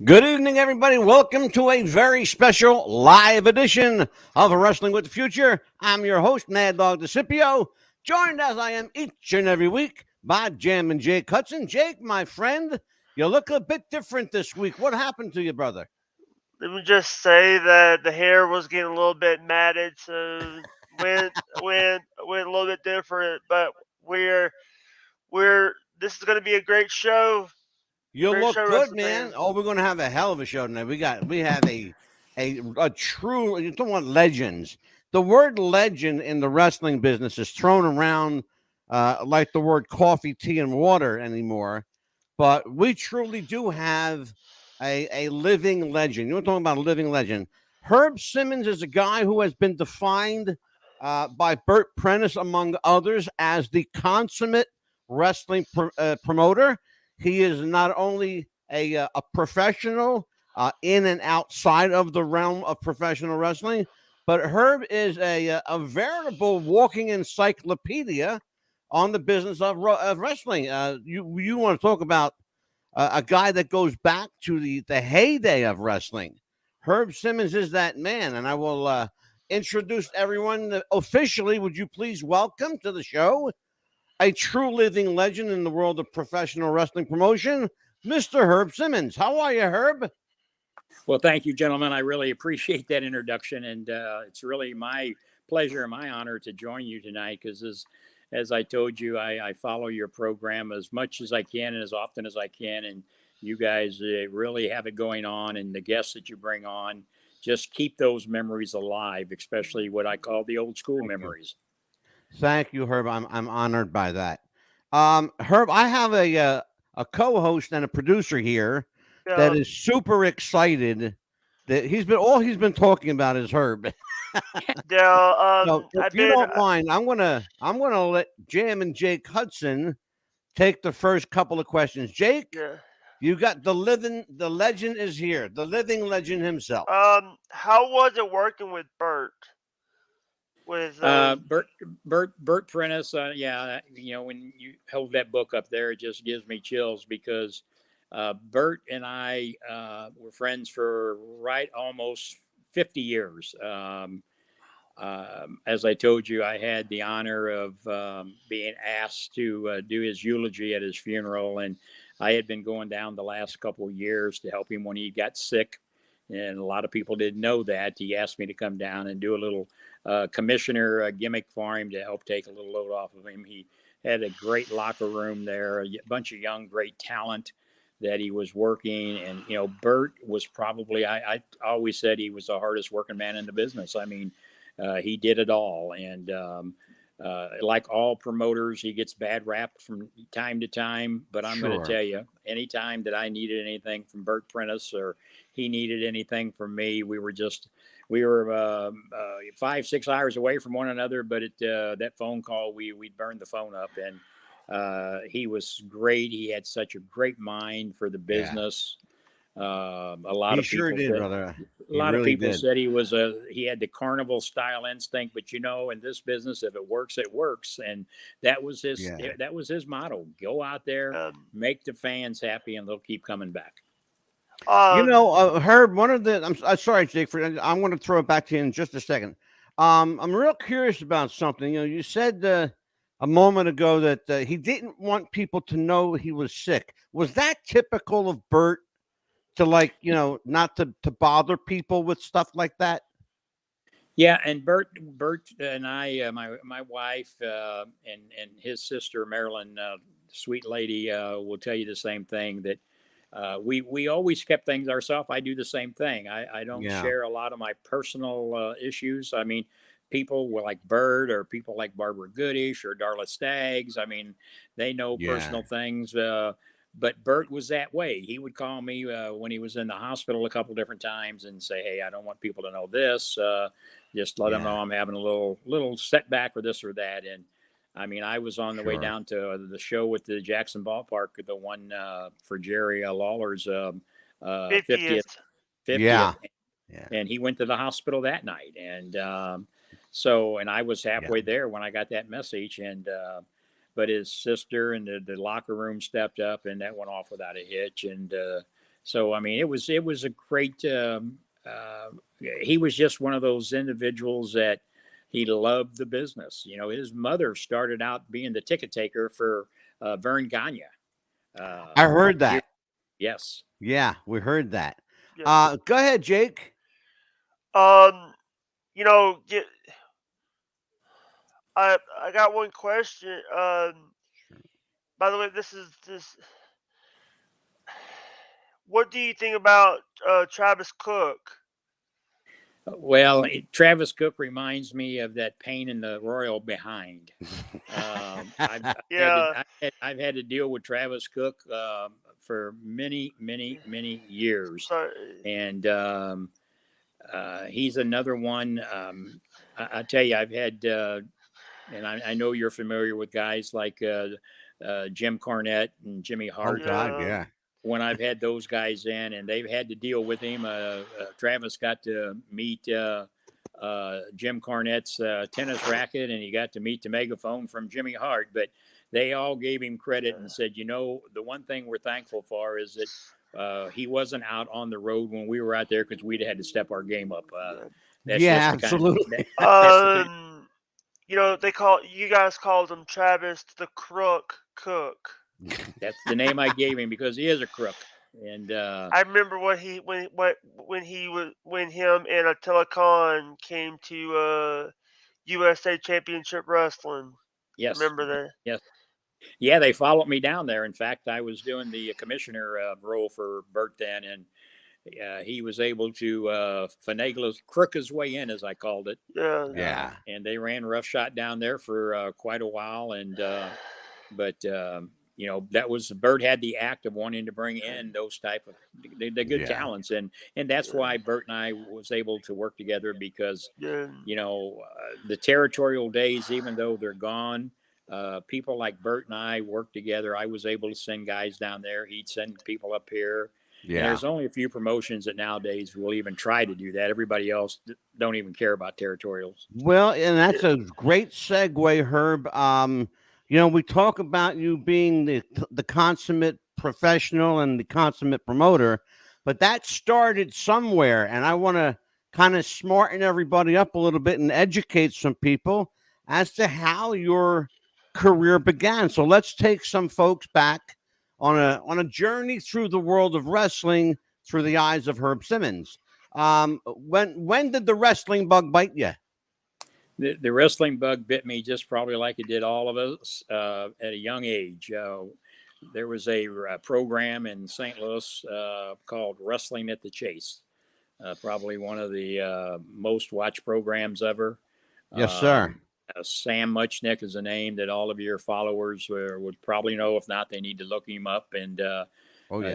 Good evening, everybody. Welcome to a very special live edition of Wrestling with the Future. I'm your host, Mad Dog DeCipio, joined as I am each and every week by Jammin' Jake Hudson. Jake, my friend, you look a bit different this week. What happened to you, brother? Let me just say that the hair was getting a little bit matted, so went a little bit different. But we're this is going to be a great show. You Great look show, good, wrestling man. fans. Oh, we're going to have a hell of a show tonight. We have a true. You don't want legends. The word legend in the wrestling business is thrown around like the word coffee, tea, and water anymore. But we truly do have a living legend. You're talking about a living legend. Herb Simmons is a guy who has been defined by Burt Prentice, among others, as the consummate wrestling promoter. He is not only a professional in and outside of the realm of professional wrestling, but Herb is a veritable walking encyclopedia on the business of wrestling. You want to talk about a guy that goes back to the heyday of wrestling. Herb Simmons is that man, and I will introduce everyone officially. Would you please welcome to the show a true living legend in the world of professional wrestling promotion, Mr. Herb Simmons. How are you, Herb? Well, thank you, gentlemen. I really appreciate that introduction, and it's really my pleasure and my honor to join you tonight. Because as I told you, I follow your program as much as I can and as often as I can, and you guys really have it going on, and the guests that you bring on just keep those memories alive, especially what I call the old school Thank you. memories. Thank you, Herb. I'm honored by that. Herb, I have a co-host and a producer here that Um, is super excited that he's been talking about is Herb. So if I've you been don't mind, I'm gonna let Jam and Jake Hudson take the first couple of questions. Jake, yeah. you got the legend is here, the living legend himself. How was it working with Bert? With Bert, Bert Prentice, yeah, when you hold that book up there, it just gives me chills because Bert and I were friends for right almost 50 years. As I told you, I had the honor of being asked to do his eulogy at his funeral, and I had been going down the last couple of years to help him when he got sick. And a lot of people didn't know that. He asked me to come down and do a little commissioner gimmick for him to help take a little load off of him. He had a great locker room there, a bunch of young, great talent that he was working. And, Bert was probably, I always said he was the hardest working man in the business. I mean, he did it all. And like all promoters, he gets bad rap from time to time. But I'm going to Sure. tell you, anytime that I needed anything from Bert Prentice or he needed anything from me, we were 5-6 hours away from one another. But that phone call, we'd burn the phone up. And he was great. He had such a great mind for the Yeah. business. A lot He of sure people did, said brother. a He lot of really people did. said he had the carnival style instinct, but in this business, if it works, it works, and Yeah. that was his motto: go out there, um, make the fans happy, and they'll keep coming back. Herb, one of the I'm sorry, Jake, I'm going to throw it back to you in just a second. I'm real curious about something. You said a moment ago that he didn't want people to know he was sick. Was that typical of Bert to not to bother people with stuff like that? Yeah, and Bert and I, my wife, and his sister Marilyn, sweet lady, will tell you the same thing that we always kept things ourselves. I do the same thing. I don't Yeah. share a lot of my personal issues. I mean, people were like Bert or people like Barbara Goodish or Darla Staggs. I mean, they know Yeah. personal things. But Bert was that way. He would call me when he was in the hospital a couple different times and say, "Hey, I don't want people to know this. Just let them Yeah. know I'm having a little setback or this or that." And I mean, I was on the way Sure. down to the show with the Jackson Ballpark, the one for Jerry Lawler's 50th, 50th. 50th, Yeah. Yeah. and he went to the hospital that night. And and I was Yeah. halfway there when I got that message. And but his sister and the locker room stepped up, and that went off without a hitch. And So I mean, it was a great. He was just one of those individuals that he loved the business. You know, his mother started out being the ticket taker for Vern Gagne. I heard Here, that. yes. Yeah, we heard that. Yeah. Go ahead, Jake. You know, I got one question. By the way, this. What do you think about Travis Cook? Well, Travis Cook reminds me of that pain in the royal behind. Yeah. I've had to deal with Travis Cook for many years, Sorry. and he's another one. I tell you, I've had, and I know you're familiar with guys like Jim Cornette and Jimmy Oh Hart. God, Yeah. yeah. When I've had those guys in and they've had to deal with him, Travis got to meet Jim Cornette's tennis racket, and he got to meet the megaphone from Jimmy Hart. But they all gave him credit and said, you know, the one thing we're thankful for is that he wasn't out on the road when we were out there because we'd had to step our game up. Yeah, That's the kind. absolutely. That's the kind. You know, you guys called him Travis the Crook Cook. That's the name I gave him because he is a crook. And I remember when him and a Telecon came to USA Championship Wrestling. yes, Remember that? yes. Yeah, they followed me down there. In fact, I was doing the commissioner role for Bert then, and he was able to finagle crook his way in, as I called it. Yeah. Yeah. And they ran roughshod down there for quite a while. And but you know, that was Bert had the act of wanting to bring in those type of the good Yeah. talents, and that's why Bert and I was able to work together because Yeah. you know the territorial days, even though they're gone. People like Bert and I worked together. I was able to send guys down there. He'd send people up here. Yeah. And there's only a few promotions that nowadays will even try to do that. Everybody else don't even care about territorials. Well, and that's a great segue, Herb. You know, we talk about you being the consummate professional and the consummate promoter, but that started somewhere, and I want to kind of smarten everybody up a little bit and educate some people as to how your career began. So let's take some folks back on a journey through the world of wrestling through the eyes of Herb Simmons. When did the wrestling bug bite you? The wrestling bug bit me just probably like it did all of us at a young age. There was a program in St. Louis called Wrestling at the Chase, probably one of the most watched programs ever. Yes, sir. Sam Muchnick is a name that all of your followers would probably know. If not, they need to look him up. And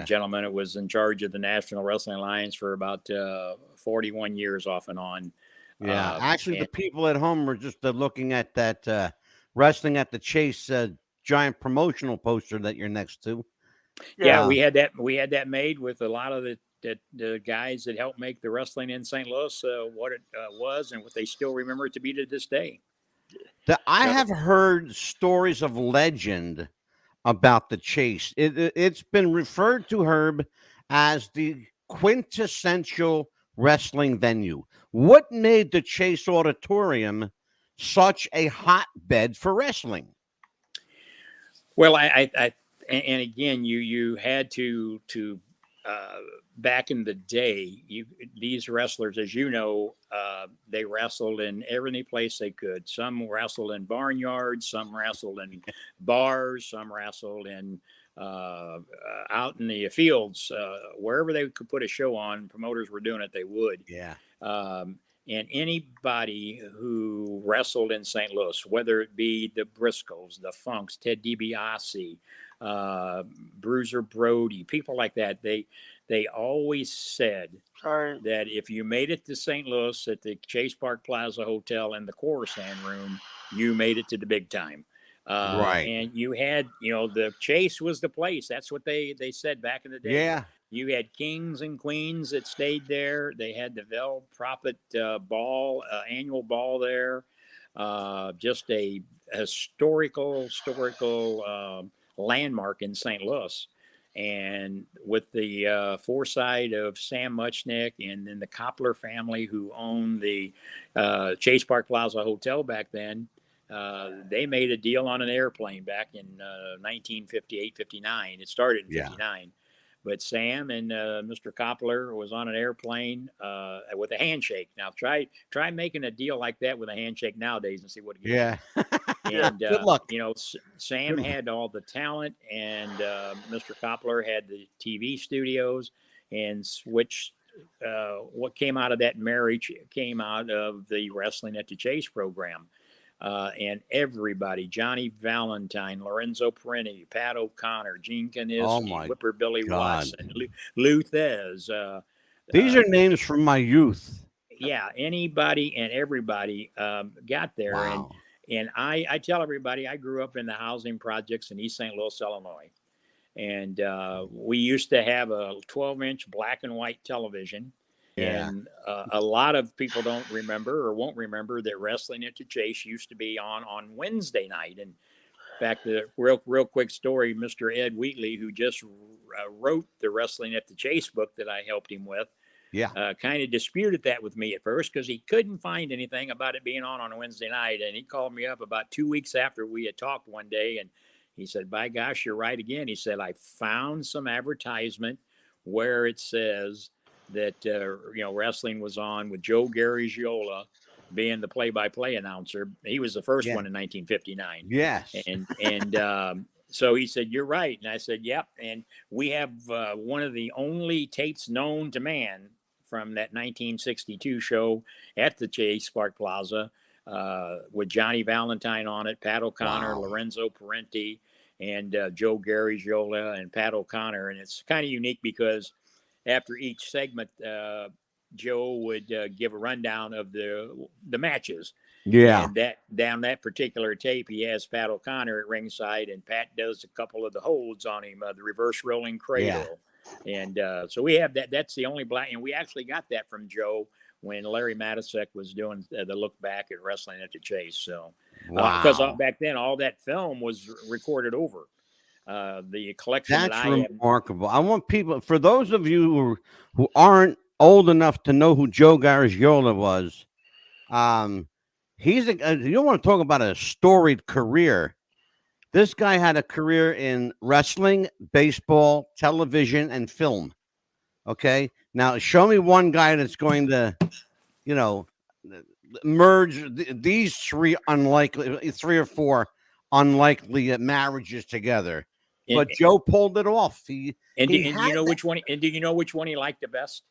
gentleman that was in charge of the National Wrestling Alliance for about 41 years off and on. Yeah, actually, the people at home were just looking at that Wrestling at the Chase giant promotional poster that you're next to. Yeah, we had that made with a lot of the guys that helped make the wrestling in St. Louis what it was and what they still remember it to be to this day. I have heard stories of legend about the Chase. It's been referred to, Herb, as the quintessential wrestling venue. What made the Chase Auditorium such a hotbed for wrestling? Well, and again, you had to back in the day, these wrestlers, as you know, they wrestled in every place they could. Some wrestled in barnyards, some wrestled in bars, some wrestled in out in the fields, wherever they could put a show on. Promoters were doing it; they would. Yeah. And anybody who wrestled in St. Louis, whether it be the Briscoes, the Funks, Ted DiBiase, Bruiser Brody, people like that, they always said that if you made it to St. Louis at the Chase Park Plaza Hotel in the Coruscant room, you made it to the big time. Right. And you had, the Chase was the place. That's what they said back in the day. Yeah. You had kings and queens that stayed there. They had the Vel Prophet ball, annual ball there. Just a historical landmark in St. Louis. And with the foresight of Sam Muchnick and then the Koppler family, who owned the Chase Park Plaza Hotel back then, they made a deal on an airplane back in 1958, 59. It started in Yeah. 59. But Sam and Mr. Koppler was on an airplane with a handshake. Now try making a deal like that with a handshake nowadays and see what it gets Yeah. you. And Good luck. you know, Sam Good luck. had all the talent, and Mr. Koppler had the TV studios, and switched. What came out of that marriage came out of the Wrestling at the Chase program. And everybody, Johnny Valentine, Lorenzo Parenti, Pat O'Connor, Gene Oh Kaniski, my Whipper Billy God. Watson, Lou Thez. These are names from my youth. Yeah, anybody and everybody got there. Wow. And I tell everybody, I grew up in the housing projects in East St. Louis, Illinois. And we used to have a 12-inch black and white television. Yeah. And a lot of people don't remember or won't remember that Wrestling at the Chase used to be on Wednesday night. And in fact, the real quick story, Mr. Ed Wheatley, who just wrote the Wrestling at the Chase book that I helped him with, Yeah. kind of disputed that with me at first because he couldn't find anything about it being on a Wednesday night. And he called me up about 2 weeks after we had talked one day, and he said, by gosh, you're right again. He said, I found some advertisement where it says that, wrestling was on with Joe Garagiola being the play-by-play announcer. He was the first one in 1959. Yes. And so he said, you're right. And I said, yep. And we have one of the only tapes known to man from that 1962 show at the Chase Park Plaza with Johnny Valentine on it, Pat O'Connor, Wow. Lorenzo Parenti, and Joe Garagiola and Pat O'Connor. And it's kind of unique because after each segment, Joe would give a rundown of the matches. Yeah. And that particular tape, he has Pat O'Connor at ringside, and Pat does a couple of the holds on him, the reverse rolling cradle. Yeah. And so we have that. That's the only black, and we actually got that from Joe when Larry Matisek was doing the look back at Wrestling at the Chase. So, because back then all that film was recorded over. The collection that's remarkable. I want people, for those of you who aren't old enough to know who Joe Garagiola was, you don't want to talk about a storied career. This guy had a career in wrestling, baseball, television, and film. Okay, now show me one guy that's going to, merge these three or four unlikely marriages together. But Joe pulled it off. Do you know which one he liked the best?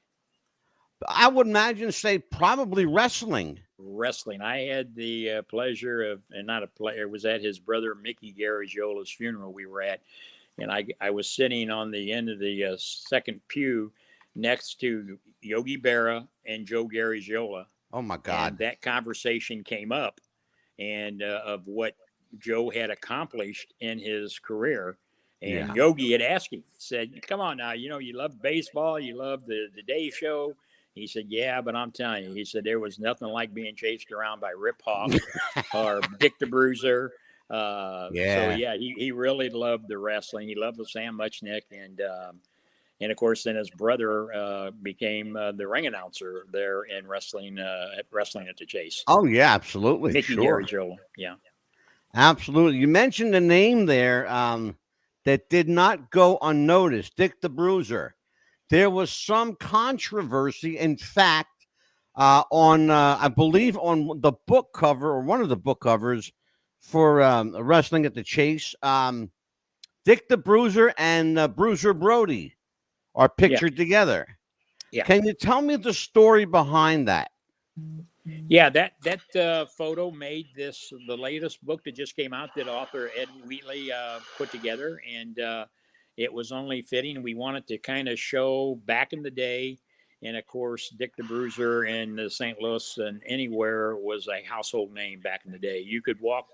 I would imagine, probably wrestling. Wrestling. I had the pleasure of, and not a pleasure, it was at his brother Mickey Garagiola's funeral we were at, and I was sitting on the end of the second pew next to Yogi Berra and Joe Garagiola. Oh my God! And that conversation came up, and of what Joe had accomplished in his career. And Yogi had asked him, said, "Come on now, you love baseball, you love the Day Show." He said, "Yeah, but I'm telling you," he said, "there was nothing like being chased around by Rip Hawk or Dick the Bruiser." So yeah, he really loved the wrestling. He loved the Sam Muchnick, and of course, then his brother became the ring announcer there in wrestling at the Chase. Oh yeah, absolutely, Mickey Garagiola. Yeah, absolutely. You mentioned a name there that did not go unnoticed, Dick the Bruiser. There was some controversy, in fact, on I believe on the book cover or one of the book covers for Wrestling at the Chase. Dick the Bruiser and Bruiser Brody are pictured together. Yeah. Can you tell me the story behind that? Yeah, that photo made the latest book that just came out that author Ed Wheatley put together, and it was only fitting. We wanted to kind of show back in the day, and of course, Dick the Bruiser in St. Louis and anywhere was a household name back in the day. You could walk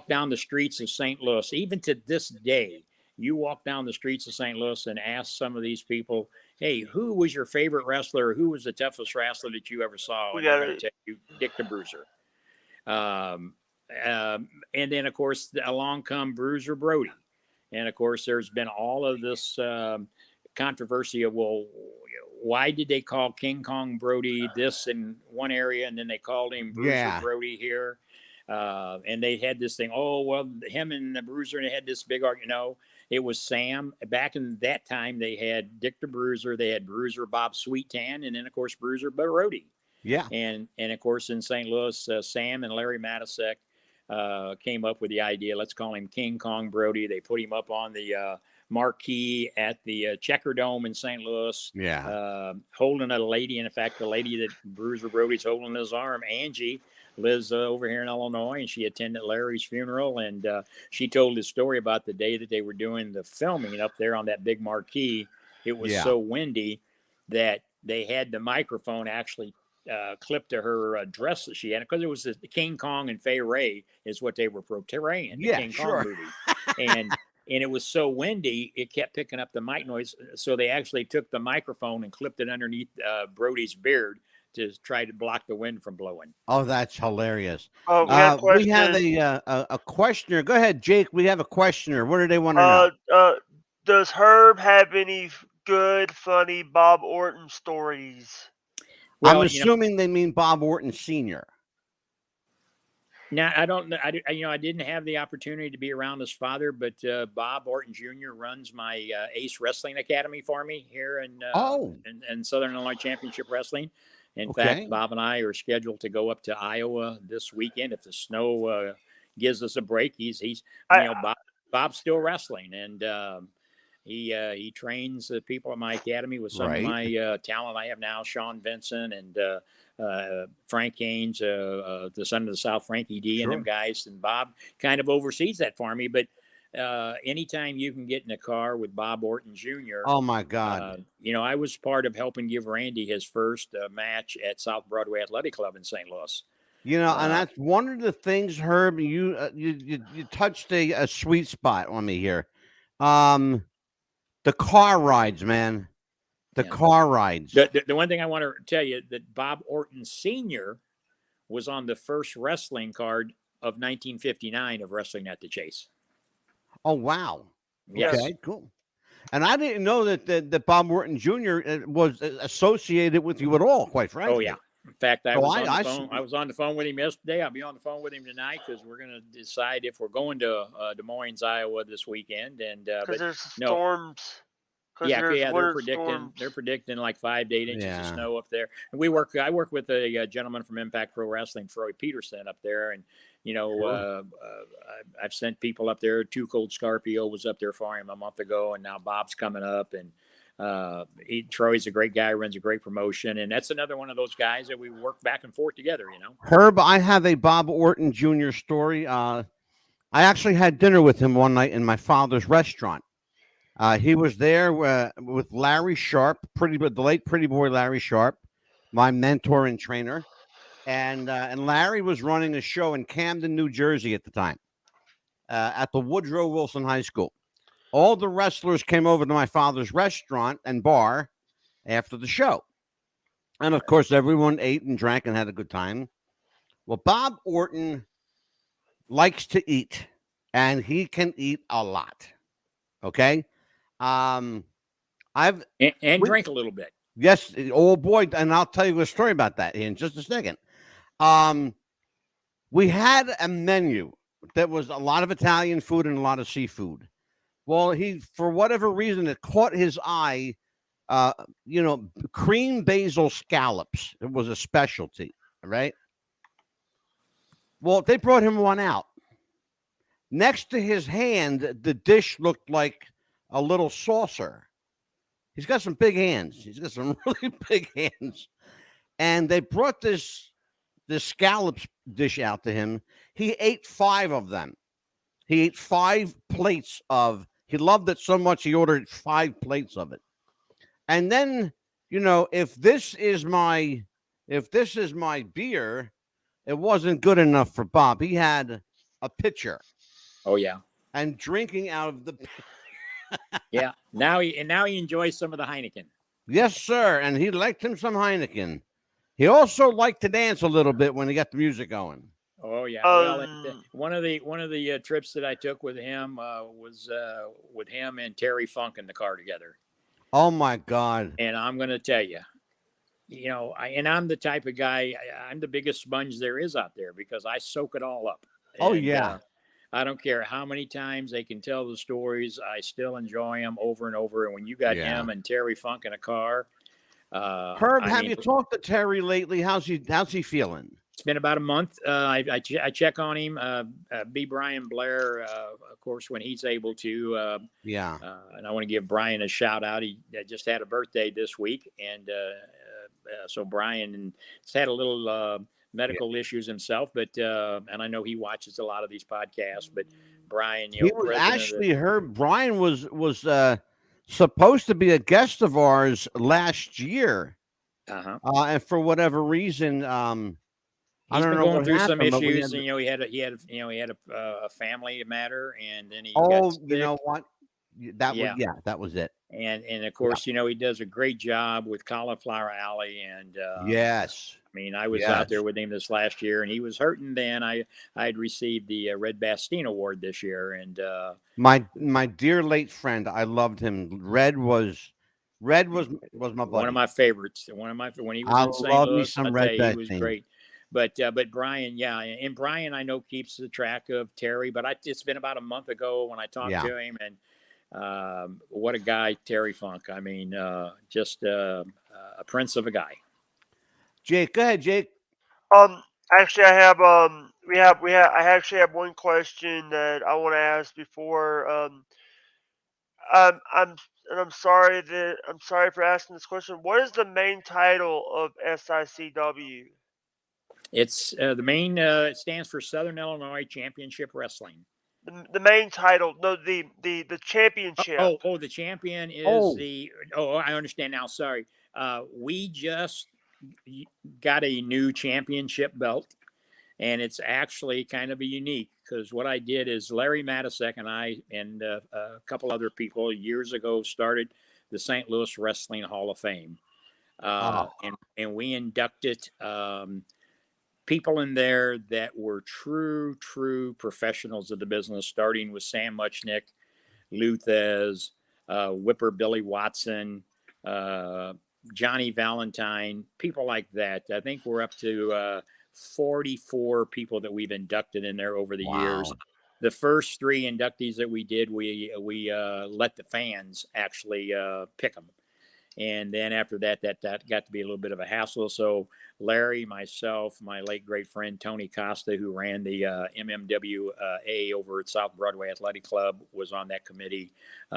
down the streets of St. Louis, even to this day. You walk down the streets of St. Louis and ask some of these people, "Hey, who was your favorite wrestler? Who was the toughest wrestler that you ever saw?" And they're going to tell you Dick the Bruiser. And then, of course, along come Bruiser Brody. And of course, there's been all of this controversy of, well, why did they call King Kong Brody this in one area, and then they called him Bruiser Brody here? And they had this thing, oh, well, him and the Bruiser, and they had this big argument. No, it was Sam. Back in that time, they had Dick the Bruiser, they had Bruiser Bob Sweetan, and then, of course, Bruiser Brody. Yeah. And of course, in St. Louis, Sam and Larry Matisek came up with the idea, let's call him King Kong Brody. They put him up on the marquee at the Checker Dome in St. Louis. Yeah. Holding a lady. And in fact, the lady that Bruiser Brody's holding his arm, Angie, lives over here in Illinois, and she attended Larry's funeral. And she told the story about the day that they were doing the filming up there on that big marquee. It was so windy that they had the microphone actually clip to her dress that she had, because it was the King Kong and Fay Ray is what they were portraying, the King Kong movie. And it was so windy, it kept picking up the mic noise. So they actually took the microphone and clipped it underneath Brody's beard to try to block the wind from blowing. Oh, that's hilarious. Oh, we have a questioner. Go ahead, Jake. We have a questioner. What do they want to know? Does Herb have any good, funny Bob Orton stories? Well, I'm assuming they mean Bob Orton Sr. Now, I don't know. I didn't have the opportunity to be around his father, but Bob Orton Jr. runs my Ace Wrestling Academy for me here in Southern Illinois Championship Wrestling. In fact, Bob and I are scheduled to go up to Iowa this weekend if the snow gives us a break. Bob's still wrestling, and he trains people at my academy with some of my talent I have now, Sean Vincent and Frank Haynes, the son of the South, Frankie D, and them guys. And Bob kind of oversees that for me. But anytime you can get in a car with Bob Orton Jr. Oh, my God. I was part of helping give Randy his first match at South Broadway Athletic Club in St. Louis. And that's one of the things, Herb, you touched a sweet spot on me here. The car rides, man. The car rides. The one thing I want to tell you, that Bob Orton Sr. was on the first wrestling card of 1959 of Wrestling at the Chase. Oh, wow. Yes. Okay, cool. And I didn't know that Bob Orton Jr. was associated with you at all, quite frankly. Oh, yeah. In fact, I was on the phone with him yesterday. I'll be on the phone with him tonight because we're going to decide if we're going to Des Moines, Iowa this weekend. And because there's storms. They're predicting like 5 to 8 inches of snow up there. And I work with a gentleman from Impact Pro Wrestling, Troy Peterson, up there. And I've sent people up there. Too Cold Scorpio was up there for him a month ago, and now Bob's coming up. And Troy's a great guy, runs a great promotion, and that's another one of those guys that we work back and forth together. Herb, I have a Bob Orton Jr. story. I actually had dinner with him one night in my father's restaurant. He was there with Larry Sharp, the late Pretty Boy Larry Sharp, my mentor and trainer, and Larry was running a show in Camden, New Jersey at the time, at the Woodrow Wilson High School. All the wrestlers came over to my father's restaurant and bar after the show. And, of course, everyone ate and drank and had a good time. Well, Bob Orton likes to eat, and he can eat a lot. Okay? Drink a little bit. Yes. Oh, boy. And I'll tell you a story about that in just a second. We had a menu that was a lot of Italian food and a lot of seafood. Well, for whatever reason, it caught his eye. Cream basil scallops. It was a specialty, right? Well, they brought him one out. Next to his hand, the dish looked like a little saucer. He's got some big hands. He's got some really big hands. And they brought this scallops dish out to him. He ate 5 of them. He ate 5 plates of. He loved it so much he ordered 5 plates of it. And then, if this is my beer, it wasn't good enough for Bob. He had a pitcher. Oh yeah. And drinking out of the. Yeah. Now he enjoys some of the Heineken. Yes, sir. And he liked him some Heineken. He also liked to dance a little bit when he got the music going. Oh yeah. Well, Um, one of the trips that I took with him was with him and Terry Funk in the car together. Oh my God. And I'm going to tell you, I'm the type of guy. I'm the biggest sponge there is out there because I soak it all up. Oh And yeah. I don't care how many times they can tell the stories. I still enjoy them over and over. And when you got Yeah. him and Terry Funk in a car, Herb, I have mean, you talked to Terry lately? How's he feeling? it's been about a month. I check on him. B. Brian Blair, of course, when he's able to. Yeah. And I want to give Brian a shout out. He just had a birthday this week, and so Brian has had a little Yeah. medical issues himself, but and I know he watches a lot of these podcasts. But Brian, He was president of the. actually Herb. Brian was supposed to be a guest of ours last year, Uh-huh. and for whatever reason, I He's don't been know going what through some happened, but we issues, had. and he had a family matter, and then he got Oh, you know sick. what? Yeah, That was it. and of Yeah. course, he does a great job with Cauliflower Alley, and Yes. I mean, I was out Yes. there with him this last year, and he was hurting then. I had received the Red Bastine Award this year, and My dear late friend, I loved him. Red was my one of buddy. my favorites. When he was I in St. love me Louis, I some tell Red you, he was Bastien. great. But Brian, yeah, and Brian, I know keeps the track of Terry, but it's been about a month ago when I talked Yeah. to him, and what a guy, Terry Funk. I mean, just a prince of a guy. Jake, go ahead, Jake. um, actually, I have I actually have one question that I want to ask before. I'm and I'm sorry for asking this question. What is the main title of SICW? It's the main. It stands for Southern Illinois Championship Wrestling. The main title, no, the championship. The champion is Oh, the. Oh, I understand now. Sorry. We just got a new championship belt, and it's actually kind of a unique because what I did is Larry Matisek and I and a couple other people years ago started the St. Louis Wrestling Hall of Fame, oh, and we inducted people in there that were true professionals of the business, starting with Sam Muchnick, Luthez, Whipper Billy Watson, uh, Johnny Valentine, people like that. I think we're up to 44 people that we've inducted in there over the years. wow. The first three inductees that we did, we let the fans actually pick them. And then after that got to be a little bit of a hassle. So Larry, myself, my late great friend Tony Costa, who ran the MMWA over at South Broadway Athletic Club, was on that committee.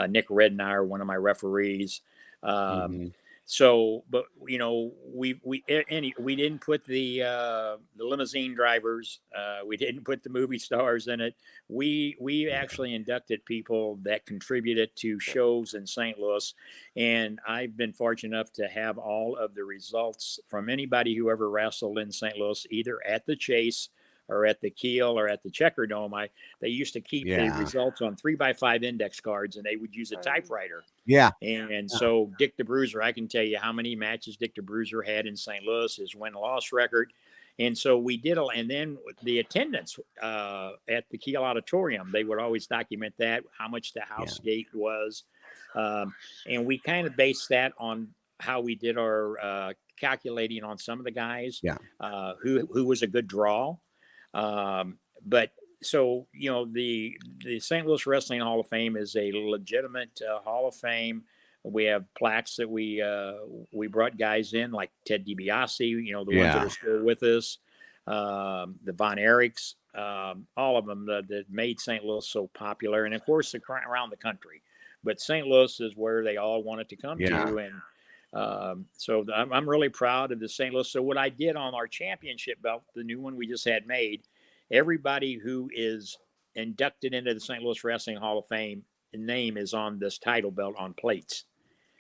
Nick Rednauer, one of my referees. Um, Hmm. but we didn't put the limousine drivers. We didn't put the movie stars in it. We actually inducted people that contributed to shows in St. Louis, and I've been fortunate enough to have all of the results from anybody who ever wrestled in St. Louis, either at the Chase or at the Keel or at the Checker Dome. They used to keep the Yeah. results on 3x5 index cards, and they would use a typewriter. Yeah. And so Dick the Bruiser, I can tell you how many matches Dick the Bruiser had in St. Louis, his win-loss record. And so we did, and then the attendance at the Keel Auditorium, they would always document that, how much the house gate was. And we kind of based that on how we did our calculating on some of the guys who was a good draw. But so the St. Louis Wrestling Hall of Fame is a legitimate Hall of Fame. We have plaques that we brought guys in like Ted DiBiase, the ones that are still with us, the Von Erichs, all of them that made St. Louis so popular, and of course around the country. But St. Louis is where they all wanted to come to, and so I'm really proud of the St. Louis. So what I did on our championship belt, the new one we just had made, everybody who is inducted into the St. Louis Wrestling Hall of Fame name is on this title belt on plates.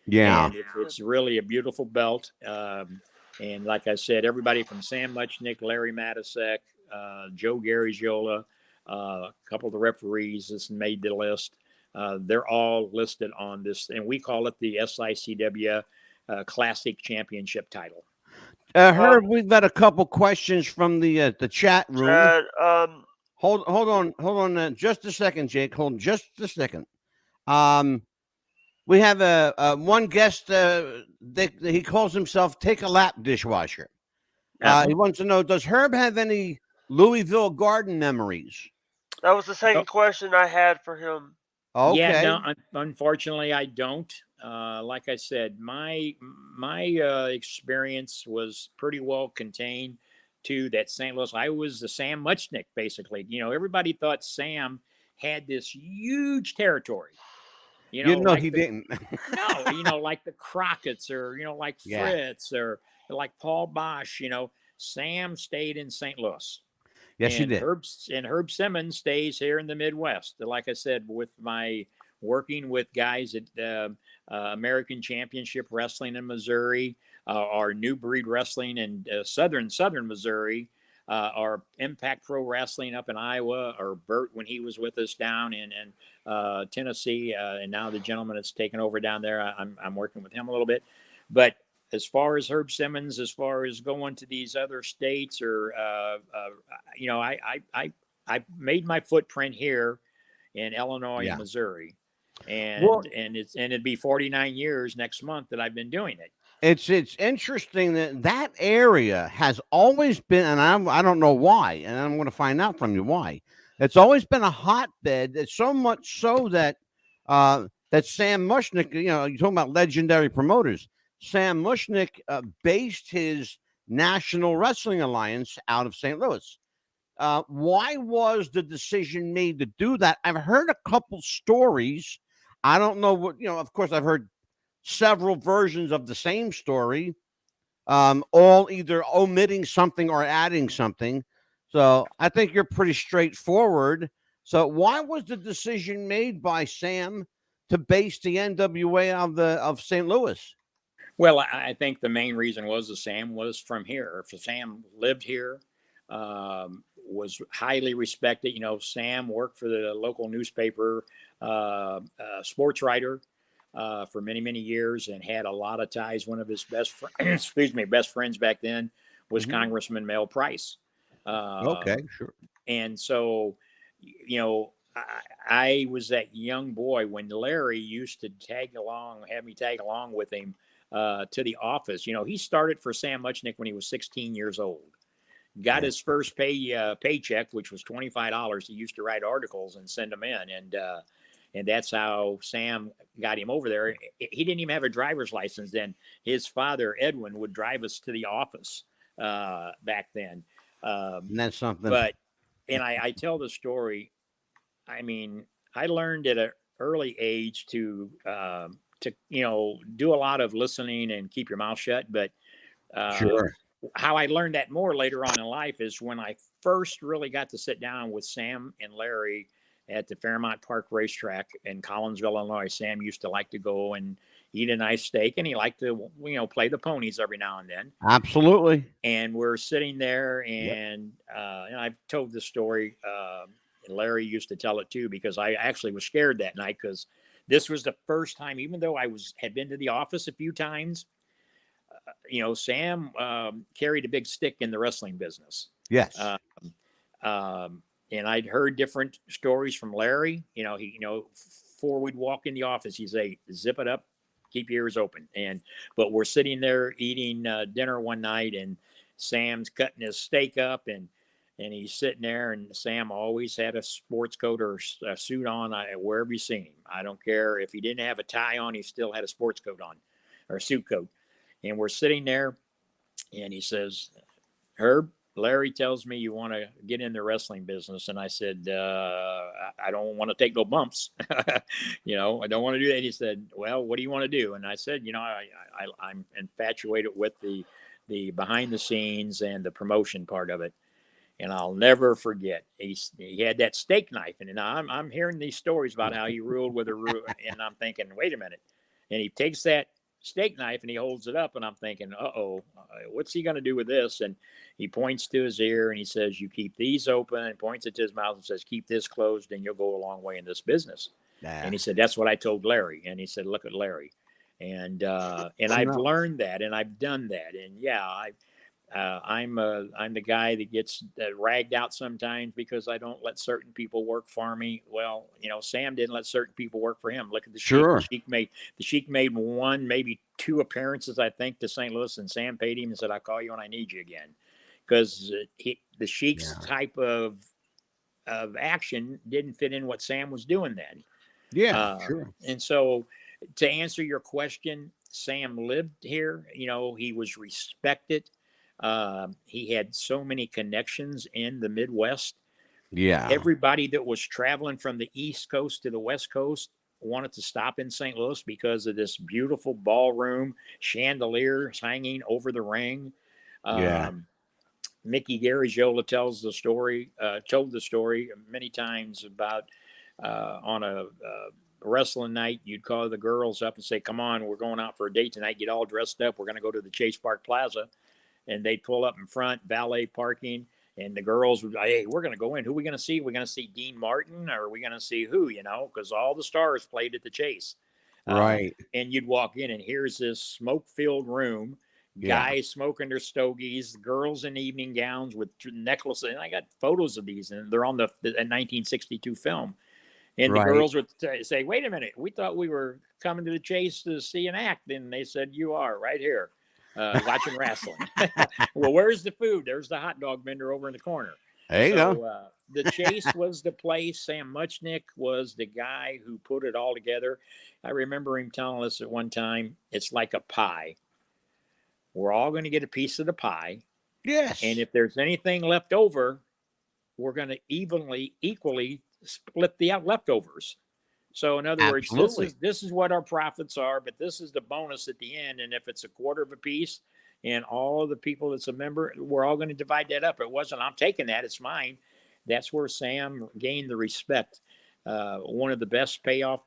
Yeah. And it's really a beautiful belt. And like I said, everybody from Sam Muchnick, Larry Matisek, Joe Garagiola, a couple of the referees that's made the list. They're all listed on this, and we call it the SICW Classic Championship title. Herb, we've got a couple questions from the chat room. Chad, Hold on, just a second, Jake. Hold on just a second. We have one guest. He calls himself "Take a Lap Dishwasher." He wants to know: does Herb have any Louisville Garden memories? that was the second question I had for him. Okay. Yeah, no, unfortunately, I don't. Like I said, my experience was pretty well contained to that St. Louis. I was the Sam Muchnick, basically. Everybody thought Sam had this huge territory. Like he didn't. No, like the Crockett's or like Fritz or like Paul Bosch. Sam stayed in St. Louis. Yes, he did. Herb Simmons stays here in the Midwest. Like I said, with my working with guys at American Championship Wrestling in Missouri, our New Breed Wrestling in southern Missouri, our Impact Pro Wrestling up in Iowa, or Bert when he was with us down in Tennessee, and now the gentleman that's taken over down there. I'm working with him a little bit, but as far as Herb Simmons, as far as going to these other states, or I made my footprint here in Illinois and Missouri, and it'd be 49 years next month that I've been doing it. It's interesting that area has always been, and I don't know why, and I'm going to find out from you why. It's always been a hotbed. It's so much so that that Sam Muchnick, you're talking about legendary promoters. Sam Muchnick based his National Wrestling Alliance out of St. Louis. Why was the decision made to do that? I've heard a couple stories. I don't know what, of course, I've heard several versions of the same story, all either omitting something or adding something. So I think you're pretty straightforward. So why was the decision made by Sam to base the NWA of St. Louis? Well, I think the main reason was that Sam was from here. If Sam lived here, was highly respected. Sam worked for the local newspaper, sports writer, for many, many years, and had a lot of ties. One of his best friends back then was Congressman Mel Price. Okay, sure. And so, I was that young boy when Larry used to have me tag along with him to the office. He started for Sam Muchnick when he was 16 years old. Got his first paycheck, which was $25. He used to write articles and send them in, and that's how Sam got him over there. He didn't even have a driver's license then. His father, Edwin, would drive us to the office back then. And that's something. And I tell the story. I mean, I learned at an early age to do a lot of listening and keep your mouth shut. But sure. How I learned that more later on in life is when I first really got to sit down with Sam and Larry at the Fairmount Park Racetrack in Collinsville, Illinois. Sam used to like to go and eat a nice steak, and he liked to, play the ponies every now and then. Absolutely. And we're sitting there, and I've told this story, and Larry used to tell it too, because I actually was scared that night, because this was the first time, even though had been to the office a few times, Sam carried a big stick in the wrestling business. Yes. And I'd heard different stories from Larry. Before we'd walk in the office, he'd say, "Zip it up, keep your ears open." But we're sitting there eating dinner one night, and Sam's cutting his steak up, and he's sitting there, and Sam always had a sports coat or a suit on wherever you seen him. I don't care if he didn't have a tie on; he still had a sports coat on or a suit coat. And we're sitting there, and he says, "Herb, Larry tells me you want to get in the wrestling business." And I said, "I don't want to take no bumps. I don't want to do that." And he said, "Well, what do you want to do?" And I said, I'm infatuated with the behind the scenes and the promotion part of it. And I'll never forget, he had that steak knife. And now I'm hearing these stories about how he ruled with a rule. And I'm thinking, wait a minute. And he takes that steak knife and he holds it up, and I'm thinking, what's he going to do with this? And he points to his ear and he says, "You keep these open," and points it to his mouth and says, "Keep this closed, and you'll go a long way in this business." And he said, "That's what I told Larry." And he said, "Look at Larry." And I've learned that, and I've done that. And I'm the guy that gets ragged out sometimes because I don't let certain people work for me. Well, Sam didn't let certain people work for him. Look at the Sheik. Sure. The Sheik made one, maybe two appearances, I think, to St. Louis, and Sam paid him and said, "I'll call you when I need you again," because the Sheik's type of action didn't fit in what Sam was doing then. Yeah, sure. And so, to answer your question, Sam lived here. He was respected. He had so many connections in the Midwest. Yeah. Everybody that was traveling from the East Coast to the West Coast wanted to stop in St. Louis because of this beautiful ballroom, chandeliers hanging over the ring. Yeah. Mickey Garagiola told the story many times about on a wrestling night, you'd call the girls up and say, "Come on, we're going out for a date tonight. Get all dressed up. We're going to go to the Chase Park Plaza." And they'd pull up in front, valet parking, and the girls would, "Hey, we're going to go in. Who are we going to see? We're going to see Dean Martin, or are we going to see who?" Because all the stars played at the Chase. Right. And you'd walk in, and here's this smoke-filled room. Guys smoking their stogies, girls in evening gowns with necklaces. And I got photos of these, and they're on the 1962 film. And the girls would say, "Wait a minute, we thought we were coming to the Chase to see an act." And they said, "You are right here watching wrestling." "Well, where's the food?" "There's the hot dog vendor over in the corner." There you go. The Chase was the place. Sam Muchnick was the guy who put it all together. I remember him telling us at one time, "It's like a pie. We're all going to get a piece of the pie. Yes. And if there's anything left over, we're going to equally split the leftovers." So in other words, this is what our profits are, but this is the bonus at the end. And if it's a quarter of a piece and all of the people that's a member, we're all going to divide that up. It wasn't, "I'm taking that, it's mine." That's where Sam gained the respect. One of the best payoff,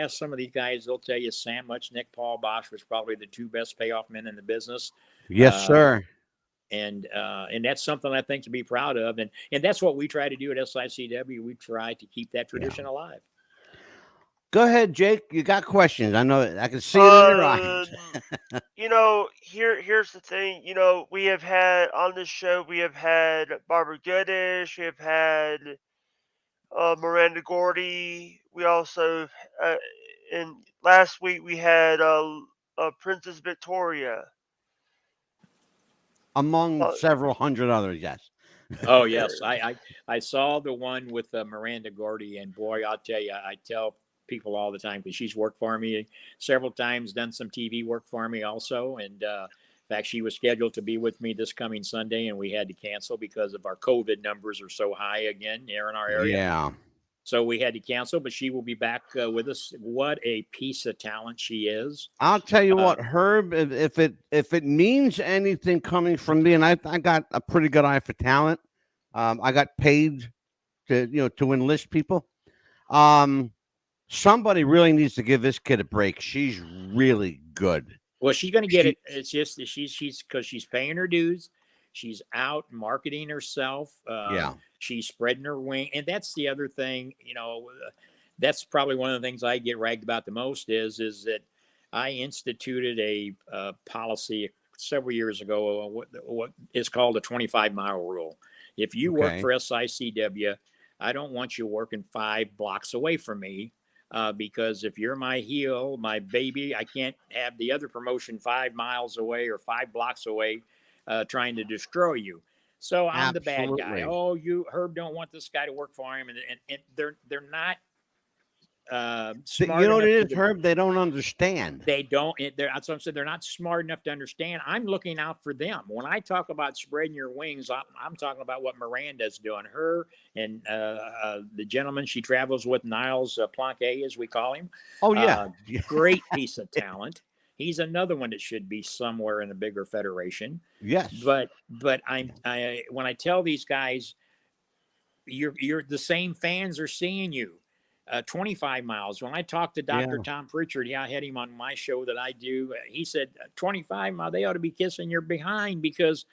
some of these guys, they'll tell you Sam Muchnick, Paul Bosch was probably the two best payoff men in the business. Yes, sir. And that's something I think to be proud of. And that's what we try to do at SICW. We try to keep that tradition alive. Go ahead, Jake. You got questions. I know I can see it in your eyes. Here's the thing. We have had on this show, we have had Barbara Goodish, we have had Miranda Gordy. We also, and last week we had Princess Victoria. Among several hundred others, yes. Oh, yes. I saw the one with Miranda Gordy, and boy, I'll tell you, I tell people all the time, because she's worked for me several times, done some TV work for me also. And in fact, she was scheduled to be with me this coming Sunday, and we had to cancel because of our COVID numbers are so high again here in our area. Yeah. So we had to cancel, but she will be back with us. What a piece of talent she is. I'll tell you what, Herb, if it means anything coming from me, and I got a pretty good eye for talent. I got paid to enlist people. Somebody really needs to give this kid a break. She's really good. Well, she's going to get it. It's just that she's because she's paying her dues. She's out marketing herself. She's spreading her wing. And that's the other thing, that's probably one of the things I get ragged about the most is that I instituted a policy several years ago, what is called a 25-mile rule. If you work for SICW, I don't want you working 5 blocks away from me. Because if you're my heel, my baby, I can't have the other promotion 5 miles away or 5 blocks away trying to destroy you. So I'm the bad guy. "Oh, Herb don't want this guy to work for him," and they're not smart. You know what it is, Herb? They don't understand. They don't. That's what I'm saying. They're not smart enough to understand. I'm looking out for them. When I talk about spreading your wings, I'm talking about what Miranda's doing. Her and the gentleman she travels with, Niles Planquet, as we call him. Oh, yeah. Great piece of talent. He's another one that should be somewhere in a bigger federation. Yes. But when I tell these guys, you're the same fans are seeing you. 25 miles. When I talked to Dr. Tom Pritchard, I had him on my show that I do. He said, 25 miles, they ought to be kissing your behind, because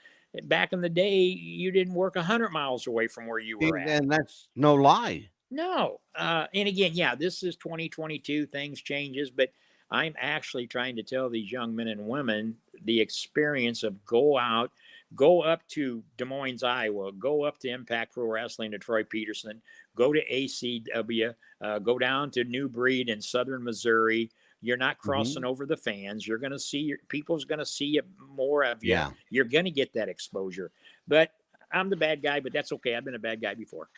back in the day, you didn't work 100 miles away from where you were at. And that's no lie. No. And again, this is 2022. Things changes, but I'm actually trying to tell these young men and women the experience of go out, Go up to Des Moines, Iowa. Go up to Impact Pro Wrestling, Detroit Peterson. Go to ACW. Go down to New Breed in Southern Missouri. You're not crossing over the fans. You're going to see people's going to see more of you. Yeah. You're going to get that exposure. But I'm the bad guy, but that's okay. I've been a bad guy before.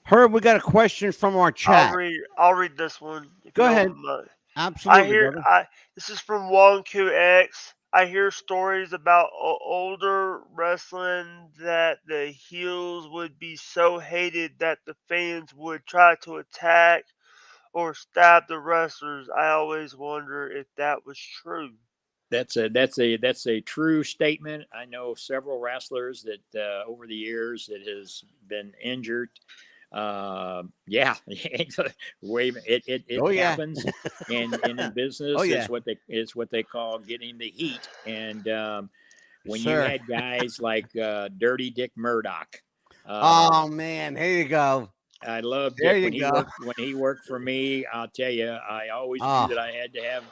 Herb, we got a question from our chat. I'll read this one. If Go you don't ahead. mind. Absolutely, brother. This is from Wong QX. I hear stories about older wrestling that the heels would be so hated that the fans would try to attack or stab the wrestlers. I always wonder if that was true. That's a true statement. I know several wrestlers that over the years that has been injured. Yeah, it happens, and in business, it's what they call getting the heat. And when you had guys like Dirty Dick Murdoch, oh man, here you go. I love Dick when he worked for me. I'll tell you, I always knew that I had to have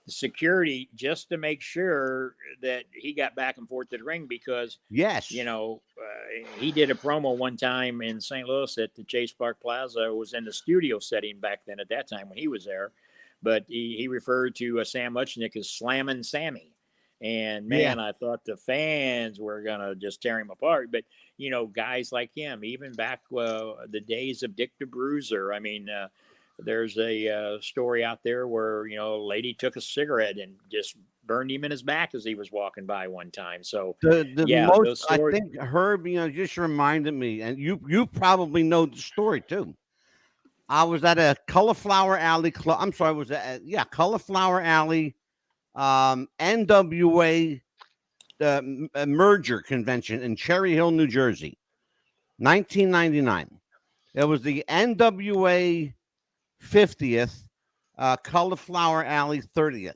security just to make sure that he got back and forth to the ring, because he did a promo one time in St. Louis at the Chase Park Plaza. It was in the studio setting back then at that time when he was there, but he referred to Sam Muchnick as Slammin' Sammy. And man, I thought the fans were gonna just tear him apart. But guys like him, even back the days of Dick the Bruiser. I mean, there's a story out there where a lady took a cigarette and just burned him in his back as he was walking by one time. So I think Herb, just reminded me, and you probably know the story too. I was at a Cauliflower Alley club. I'm sorry, was at Cauliflower Alley NWA merger convention in Cherry Hill, New Jersey, 1999. It was the NWA 50th, Cauliflower Alley 30th.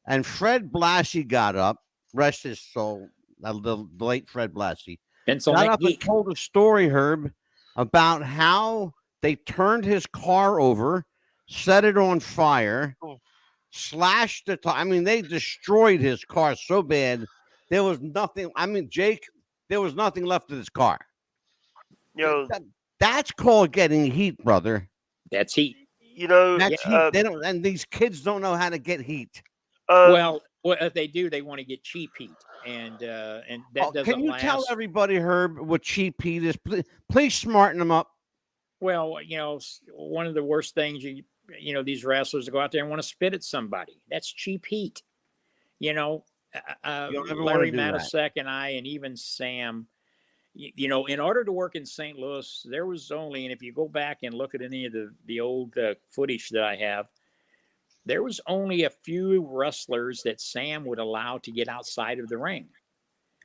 And Fred Blassie got up, rest his soul, the late Fred Blassie. Got up and told a story, Herb, about how they turned his car over, set it on fire, slashed the tire. I mean, they destroyed his car so bad. There was nothing. I mean, Jake, there was nothing left of his car. That's called getting heat, brother. That's heat. That's heat. They don't, and these kids don't know how to get heat. Well, if they do, they want to get cheap heat, and that doesn't. Can you tell everybody, Herb, what cheap heat is? Please smarten them up. Well, one of the worst things these wrestlers go out there and want to spit at somebody. That's cheap heat. Larry Matisek and I, and even Sam, in order to work in St. Louis, there was only, and if you go back and look at any of the old footage that I have, there was only a few wrestlers that Sam would allow to get outside of the ring.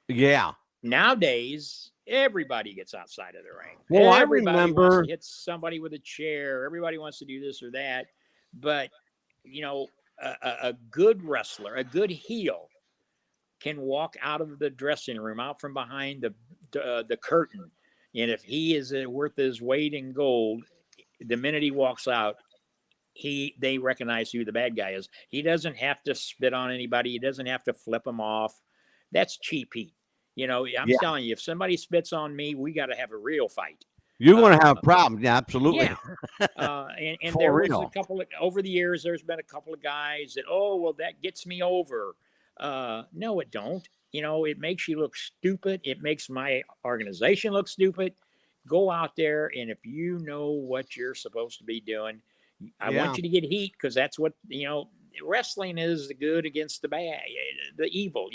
Yeah. Nowadays, everybody gets outside of the ring. Well, Everybody I remember wants to hit somebody with a chair. Everybody wants to do this or that. But, a good wrestler, a good heel, can walk out of the dressing room, out from behind the curtain. And if he is worth his weight in gold, the minute he walks out, they recognize who the bad guy is. He doesn't have to spit on anybody. He doesn't have to flip them off. That's cheap heat. I'm telling you, if somebody spits on me, we got to have a real fight. You're going to have a problem. Yeah, absolutely. Yeah. And there was a couple of, over the years, there's been a couple of guys that, that gets me over. No, it don't. It makes you look stupid. It makes my organization look stupid. Go out there, and if you know what you're supposed to be doing, I want you to get heat, because that's what, wrestling is, the good against the bad, the evil,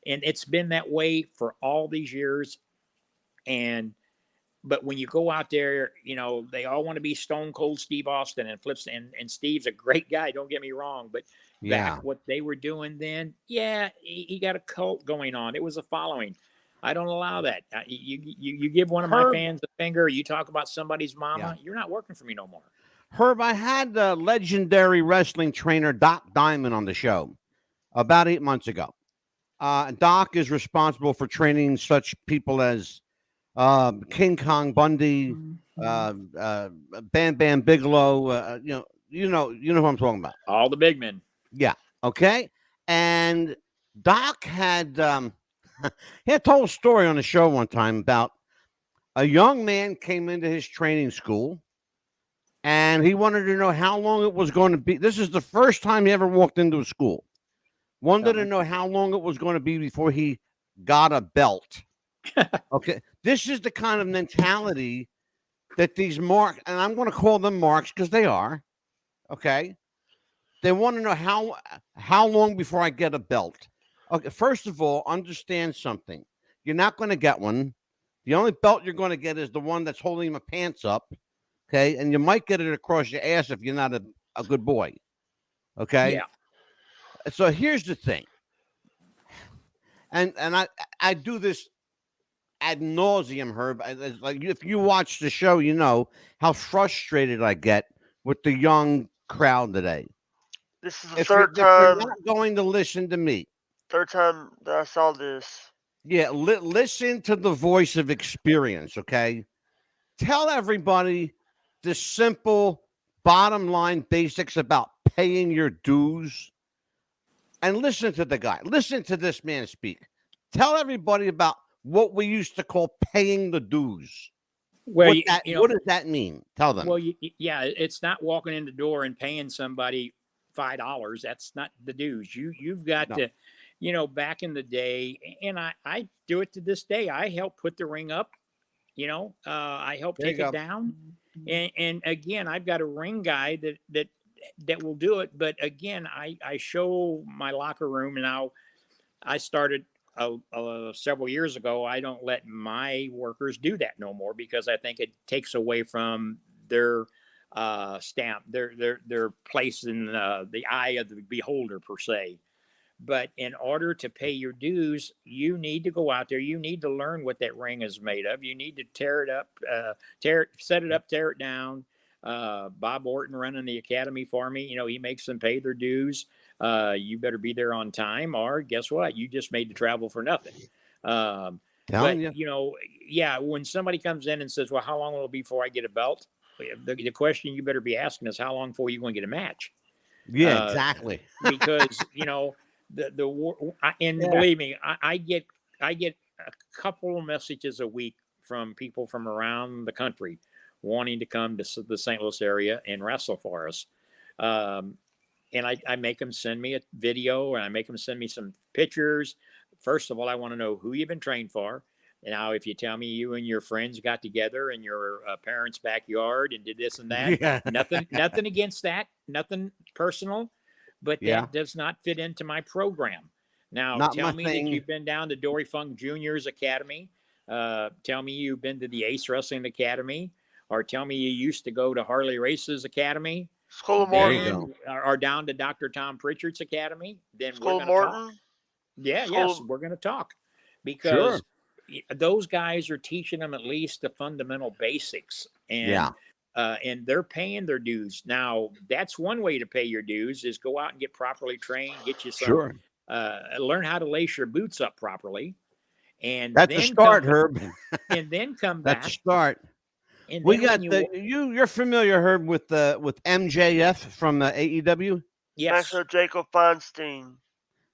and it's been that way for all these years. But when you go out there, they all want to be Stone Cold Steve Austin and flips, and Steve's a great guy. Don't get me wrong, but back what they were doing then, he got a cult going on. It was a following. I don't allow that. You give one of my fans a finger, you talk about somebody's mama, you're not working for me no more. Herb, I had the legendary wrestling trainer Doc Diamond on the show about 8 months ago. Doc is responsible for training such people as King Kong Bundy, Bam Bam Bigelow. You know who I'm talking about. All the big men. Yeah. Okay. And Doc had he had told a story on the show one time about a young man came into his training school and he wanted to know how long it was going to be. This is the first time he ever walked into a school. Wanted to know how long it was going to be before he got a belt. Okay. This is the kind of mentality that these marks, and I'm going to call them marks because they are, okay? They want to know how long before I get a belt. Okay, first of all, understand something. You're not going to get one. The only belt you're going to get is the one that's holding my pants up, okay? And you might get it across your ass if you're not a good boy, okay? Yeah. So here's the thing, and I do this ad nauseum, Herb. Like if you watch the show, you know how frustrated I get with the young crowd today. This is the If third you're time. not going to listen to me, Third time that I saw this. yeah, listen to the voice of experience. Okay, tell everybody the simple bottom line basics about paying your dues, and listen to the guy. Listen to this man speak. Tell everybody about what we used to call paying the dues. Well, What does that mean? Tell them. well, yeah, it's not walking in the door and paying somebody $5. That's not the dues. You've got No. to, back in the day, and I do it to this day. I help put the ring up. I help There you take it go. down, and again, I've got a ring guy that will do it. But again, I show my locker room, and I started several years ago. I don't let my workers do that no more because I think it takes away from their stamp, their place in the eye of the beholder per se. But in order to pay your dues, you need to go out there. You need to learn what that ring is made of. You need to tear it up, set it up, tear it down. Bob Orton running the academy for me. He makes them pay their dues. You better be there on time, or guess what? You just made the travel for nothing. Telling But you. yeah, when somebody comes in and says, "Well, how long will it be before I get a belt?" The question you better be asking is, "How long before you going to get a match?" Yeah, exactly. Because and Yeah. believe me, I get a couple of messages a week from people from around the country wanting to come to the St. Louis area and wrestle for us. And I make them send me a video, and I make them send me some pictures. First of all, I want to know who you've been trained for. Now, if you tell me you and your friends got together in your parents' backyard and did this and that, Yeah. nothing against that, nothing personal, but Yeah. that does not fit into my program. Now, Not tell my me thing. that you've been down to Dory Funk Junior's Academy. Tell me you've been to the Ace Wrestling Academy, or tell me you used to go to Harley Race's Academy. School of There you Morton. go. Or down to Dr. Tom Pritchard's Academy. Then School we're of going to talk. Morton. Yeah, School yes, of- we're going to talk Sure. because those guys are teaching them at least the fundamental basics, Yeah. and they're paying their dues. Now, that's one way to pay your dues is go out and get properly trained, get you some, Sure. learn how to lace your boots up properly, and That's a then start, Herb. and then come That's a back, start. and We then when got you're familiar, Herb, with MJF from AEW. yes, Master Jacob Feinstein.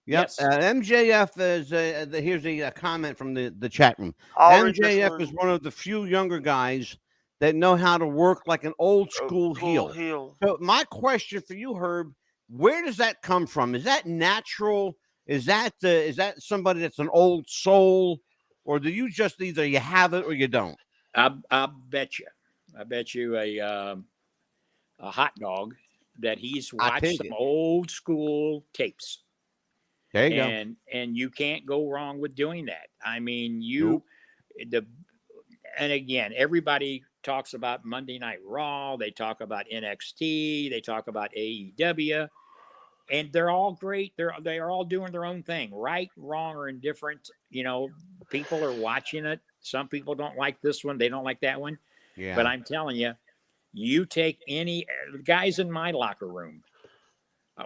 Yep. yes, MJF is here's a comment from the chat room. I'll read this MJF one. is one of the few younger guys that know how to work like an old school heel. So my question for you, Herb, where does that come from? Is that natural? Is that somebody that's an old soul, or do you just either you have it or you don't? I bet you a hot dog that he's I watched take some it. old school tapes. There you go. And you can't go wrong with doing that. I mean, Nope. and again, everybody talks about Monday Night Raw, they talk about NXT, they talk about AEW, and they're all great. They are all doing their own thing, right, wrong, or indifferent. People are watching it. Some people don't like this one, they don't like that one. Yeah. But I'm telling you, you take any guys in my locker room.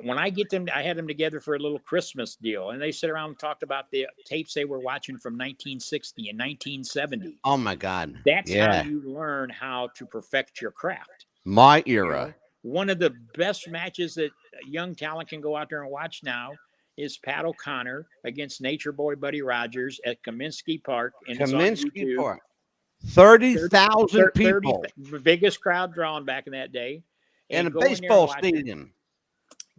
When I get them, I had them together for a little Christmas deal, and they sit around and talked about the tapes they were watching from 1960 and 1970. Oh my God. That's how you learn how to perfect your craft. My era. One of the best matches that a young talent can go out there and watch now is Pat O'Connor against Nature Boy Buddy Rogers at Kaminsky Park, and it's on Kaminsky YouTube. Park. 30,000 people. Biggest crowd drawn back in that day. In And a go in there and baseball watch it. stadium.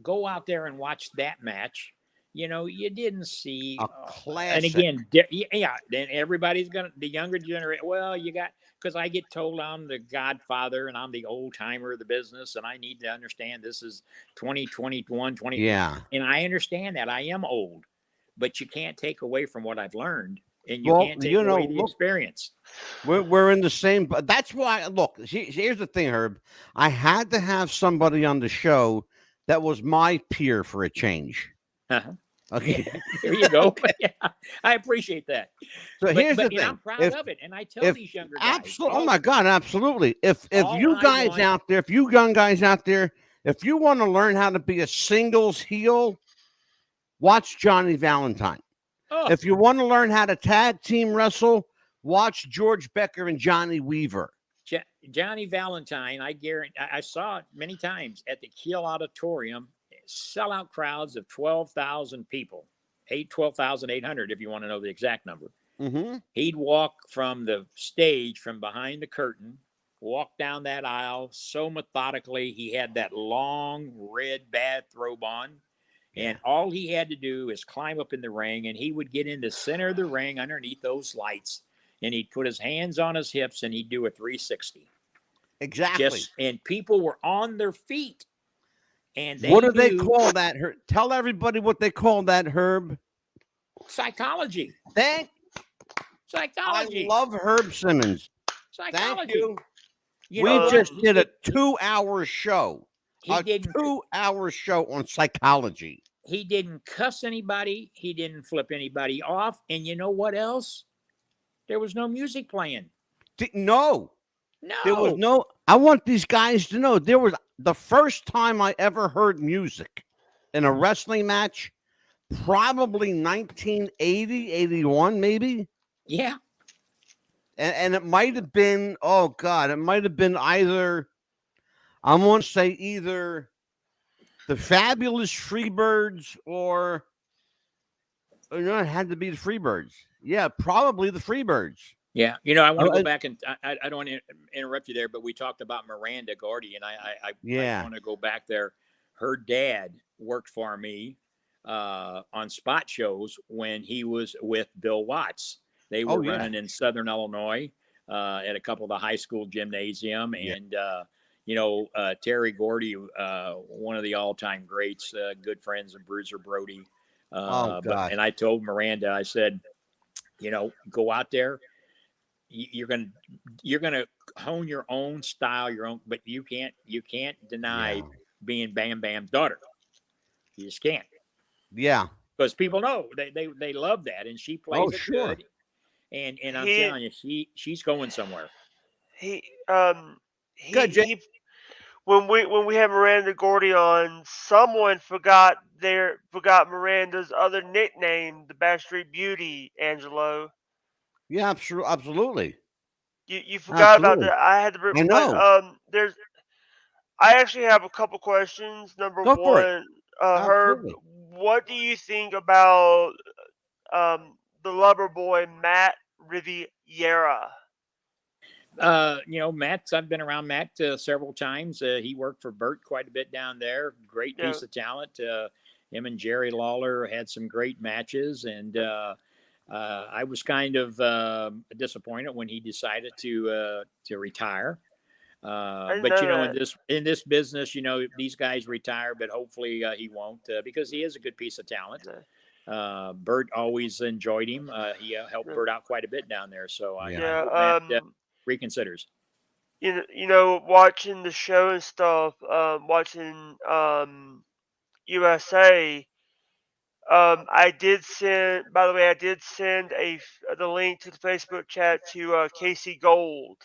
Go out there and watch that match. You know, you didn't see. A And classic. again, yeah, then everybody's going to, the younger generation, well, you got, because I get told I'm the godfather and I'm the old timer of the business and I need to understand this is 2021, 20. Yeah. And I understand that. I am old, but you can't take away from what I've learned. And you Well, can't take you know, away the look, experience. We're in the same. But that's why. Look, here's the thing, Herb. I had to have somebody on the show that was my peer for a change. Uh-huh. Okay. There you go. Yeah, I appreciate that. So here's the thing. I'm proud of it, and I tell these younger guys. Absolutely. Oh my God, absolutely. If you I guys want- out there, if you young guys out there, if you want to learn how to be a singles heel, watch Johnny Valentine. Oh, If you want to learn how to tag team wrestle, watch George Becker and Johnny Weaver. Johnny Valentine, I guarantee, I saw it many times at the Kiel Auditorium, sellout crowds of 12,000 people, 12,800 if you want to know the exact number. Mm-hmm. He'd walk from the stage, from behind the curtain, walk down that aisle so methodically. He had that long red bath robe on. And all he had to do is climb up in the ring, and he would get in the center of the ring underneath those lights, and he'd put his hands on his hips, and he'd do a 360. Exactly. And people were on their feet. And What do they call that? Tell everybody what they call that, Herb. Psychology. I Psychology. love Herb Simmons. Psychology. Thank you. You We know, just did a 2-hour show. He A didn't. 2-hour show on psychology. He didn't cuss anybody. He didn't flip anybody off. And you know what else? There was no music playing. No. No. There was no. I want these guys to know there was the first time I ever heard music in a wrestling match, probably 1980, 81, maybe. Yeah. And it might have been, oh God, it might have been either, I'm going to say either the Fabulous Freebirds or no, it had to be the Freebirds. Yeah, probably the Freebirds. Yeah, you know, I want to go back and I don't want to interrupt you there, but we talked about Miranda Gordy, and I want to go back there. Her dad worked for me on spot shows when he was with Bill Watts. They were running in Southern Illinois at a couple of the high school gymnasium, and Terry Gordy, one of the all-time greats, good friends of Bruiser Brody. And I told Miranda, I said, you know, go out there. You're gonna hone your own style, but you can't deny being Bam Bam's daughter. You just can't. Yeah, because people know they love that, and she plays it good. And I'm telling you, she's going somewhere. When we had Miranda Gordy on, someone forgot Miranda's other nickname, the Backstreet Beauty, Angelo. Yeah, absolutely. You forgot about that. I had to. I know. I actually have a couple questions. Number one, Herb, what do you think about the Lover Boy Matt Riviera? Matt's. I've been around Matt several times. He worked for Bert quite a bit down there. Great piece of talent. Him and Jerry Lawler had some great matches, and I was kind of disappointed when he decided to retire. But in this business, these guys retire, but hopefully he won't because he is a good piece of talent. Bert always enjoyed him. He helped Bert out quite a bit down there. So I hope Matt reconsiders. Watching the show and stuff, watching USA. I did send. By the way, I did send the link to the Facebook chat to Casey Gold.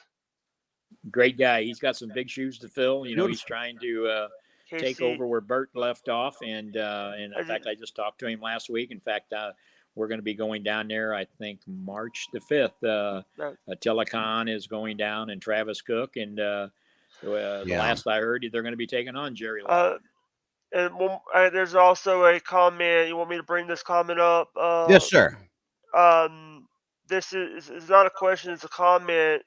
Great guy. He's got some big shoes to fill. He's trying to take over where Bert left off. And in fact, I just talked to him last week. In fact, we're going to be going down there, I think, March the 5th. Telecon is going down, and Travis Cook. And the last I heard, they're going to be taking on Jerry Lawler. And there's also a comment. You want me to bring this comment up? Yes, sir. This is not a question. It's a comment.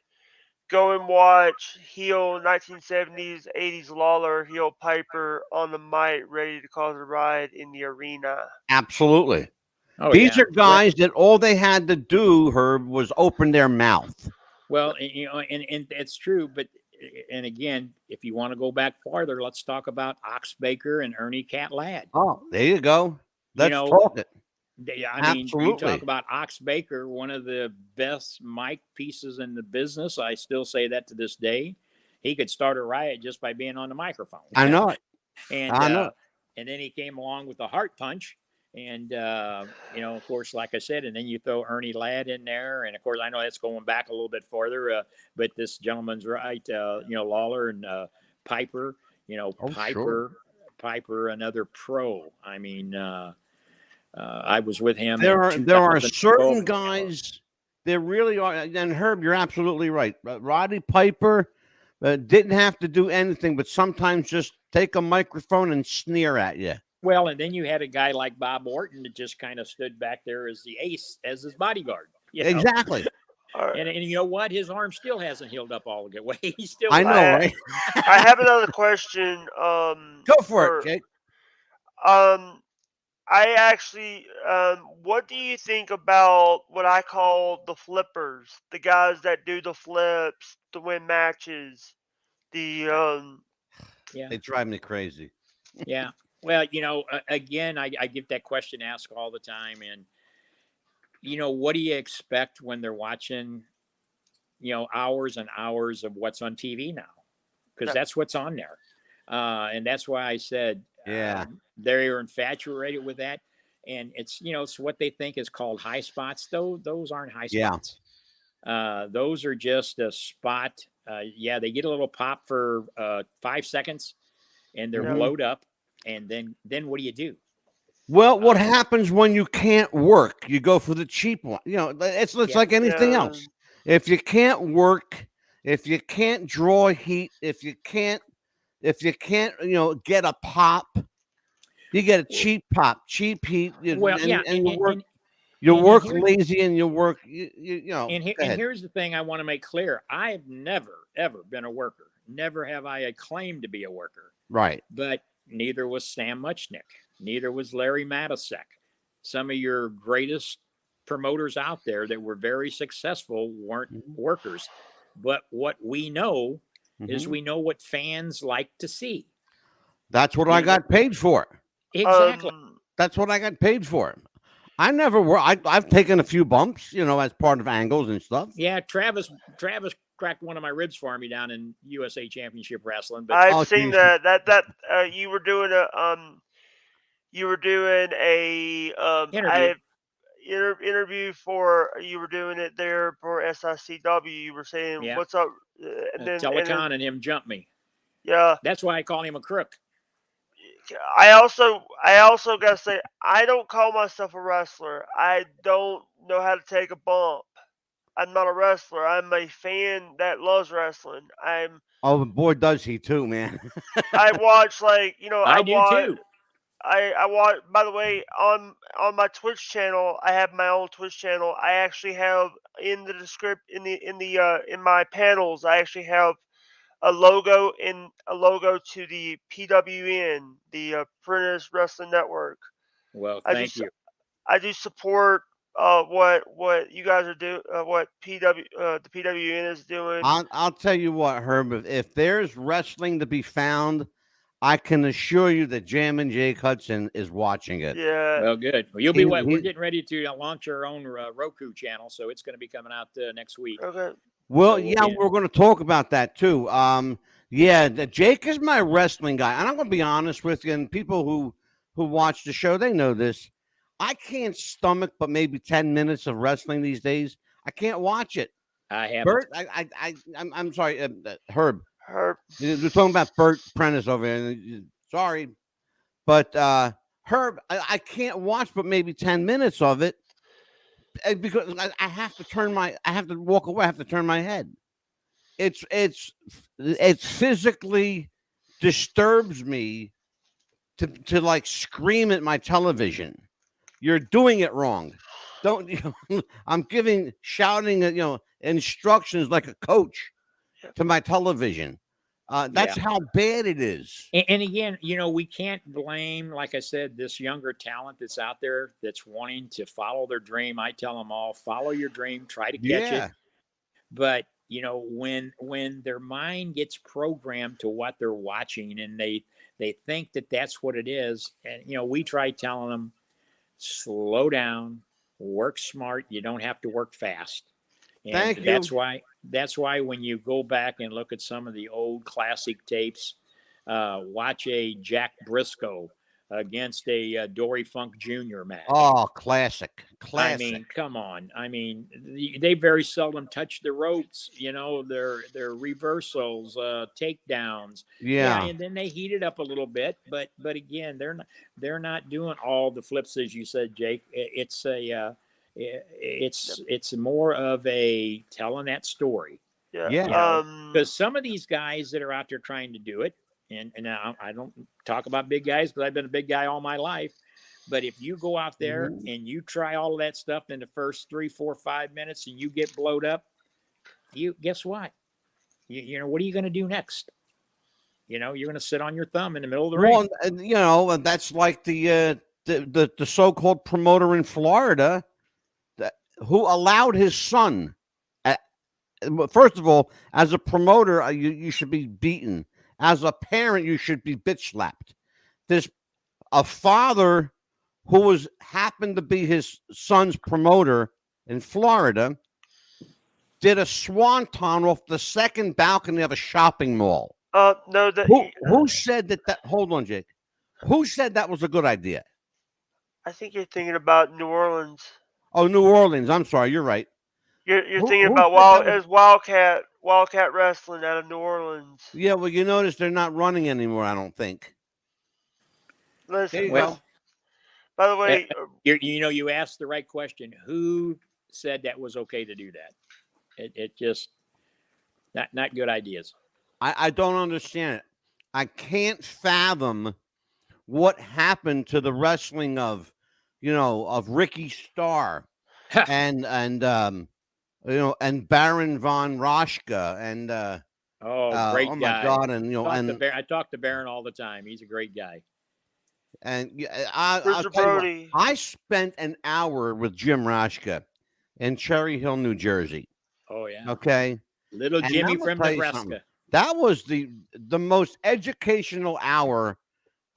Go and watch heel 1970s, 80s Lawler, heel Piper on the mic, ready to cause a ride in the arena. Absolutely. Oh, These yeah. are guys that all they had to do, Herb, was open their mouth. Well, and it's true, but and again, if you want to go back farther, let's talk about Ox Baker and Ernie Cat Ladd. Oh, there you go. You Let's know, talk it. I mean, you Absolutely. talk about Ox Baker, one of the best mic pieces in the business. I still say that to this day. He could start a riot just by being on the microphone. I know it. And I know. and then he came along with the heart punch. And of course, like I said, and then you throw Ernie Ladd in there, and of course, I know that's going back a little bit farther, but this gentleman's right. Lawler and Piper. Sure. Piper, another pro. I mean, I was with him. There are certain 2012. guys. There really are. And Herb, you're absolutely right. Roddy Piper didn't have to do anything, but sometimes just take a microphone and sneer at you. Well, and then you had a guy like Bob Orton that just kind of stood back there as the ace, as his bodyguard. Exactly. And you know what? His arm still hasn't healed up all the way. He's still. I know, right? I have another question. Go for it, Jake. I actually, what do you think about what I call the flippers? The guys that do the flips to win matches. Yeah. They drive me crazy. Yeah. Well, again, I get that question asked all the time. And, what do you expect when they're watching, hours and hours of what's on TV now? Because that's what's on there. And that's why I said, they're infatuated with that. And it's, it's what they think is called high spots. Those aren't high spots. Those are just a spot. They get a little pop for 5 seconds and they're blowed up. And then what do you do? Well, what happens when you can't work? You go for the cheap one. It's like anything else. If you can't work, if you can't draw heat, if you can't, get a pop, you get a cheap pop, cheap heat. You work lazy and you work. And here's the thing I want to make clear: I've never ever been a worker. Never have I claimed to be a worker. Right. But neither was Sam Muchnick. Neither was Larry Matisek. Some of your greatest promoters out there that were very successful weren't workers. But what we know is we know what fans like to see. That's what I got paid for. Exactly. That's what I got paid for. I never were. I've taken a few bumps, as part of angles and stuff. Yeah, Travis cracked one of my ribs for me down in USA Championship Wrestling. But I've seen that you were doing a interview for, you were doing it there for SICW. You were saying, what's up? And then Telecon and him jumped me. Yeah. That's why I call him a crook. I also gotta say, I don't call myself a wrestler. I don't know how to take a bump. I'm not a wrestler. I'm a fan that loves wrestling. Oh boy, does he too, man. I watch I do too. I watch. By the way, on my Twitch channel, I have my own Twitch channel. I actually have in my panels, I actually have a logo to the PWN, the Apprentice Wrestling Network. Well, thank you. I do support what you guys are doing, what the PWN is doing. I'll tell you what, Herb. If there's wrestling to be found, I can assure you that Jammin' Jake Hudson is watching it. Yeah. Well, good. Well, you'll be what? We're getting ready to launch our own Roku channel, so it's going to be coming out next week. Okay. Well, we're going to talk about that too. Jake is my wrestling guy, and I'm going to be honest with you. And people who watch the show, they know this. I can't stomach but maybe 10 minutes of wrestling these days. I can't watch it. I have. Bert, I'm sorry, Herb. Herb. We're talking about Bert Prentice over here. Sorry, but Herb, I can't watch but maybe 10 minutes of it. Because I have to walk away. I have to turn my head. It physically disturbs me to like scream at my television. You're doing it wrong. Don't I'm shouting instructions like a coach to my television. That's how bad it is. And again, we can't blame, like I said, this younger talent that's out there that's wanting to follow their dream. I tell them all, follow your dream, try to catch it. Yeah. But when their mind gets programmed to what they're watching, and they think that that's what it is, and we try telling them, slow down, work smart. You don't have to work fast. And Thank you. That's why when you go back and look at some of the old classic tapes, watch a Jack Briscoe against a Dory Funk Jr. match. Oh, classic. I mean, come on. I mean, they very seldom touch the ropes. Their reversals, takedowns. Yeah. And then they heat it up a little bit, but again, they're not doing all the flips as you said, Jake. It's more of a telling that story. Yeah. Because some of these guys that are out there trying to do it, and now I don't talk about big guys because I've been a big guy all my life. But if you go out there and you try all of that stuff in the first 3, 4, 5 minutes and you get blowed up, guess what? What are you going to do next? You're going to sit on your thumb in the middle of the ring. And that's like the so-called promoter in Florida who allowed his son. First of all, as a promoter, you should be beaten. As a parent, you should be bitch slapped. There's a father who happened to be his son's promoter in Florida, did a swanton off the second balcony of a shopping mall. No, who said that? Hold on, Jake. Who said that was a good idea? I think you're thinking about New Orleans. Oh, New Orleans. I'm sorry. You're right. You're thinking about Wildcat Wrestling out of New Orleans. Yeah, well, you notice they're not running anymore. I don't think. Listen, go. By the way, you asked the right question. Who said that was okay to do that? It just not good ideas. I don't understand it. I can't fathom what happened to the wrestling of Ricky Starr and Baron von Roschka and great oh guy. My God, I talk to Baron all the time. He's a great guy. And I spent an hour with Jim Roschka in Cherry Hill, New Jersey. Oh yeah. Okay. Little Jimmy from Nebraska. That was the most educational hour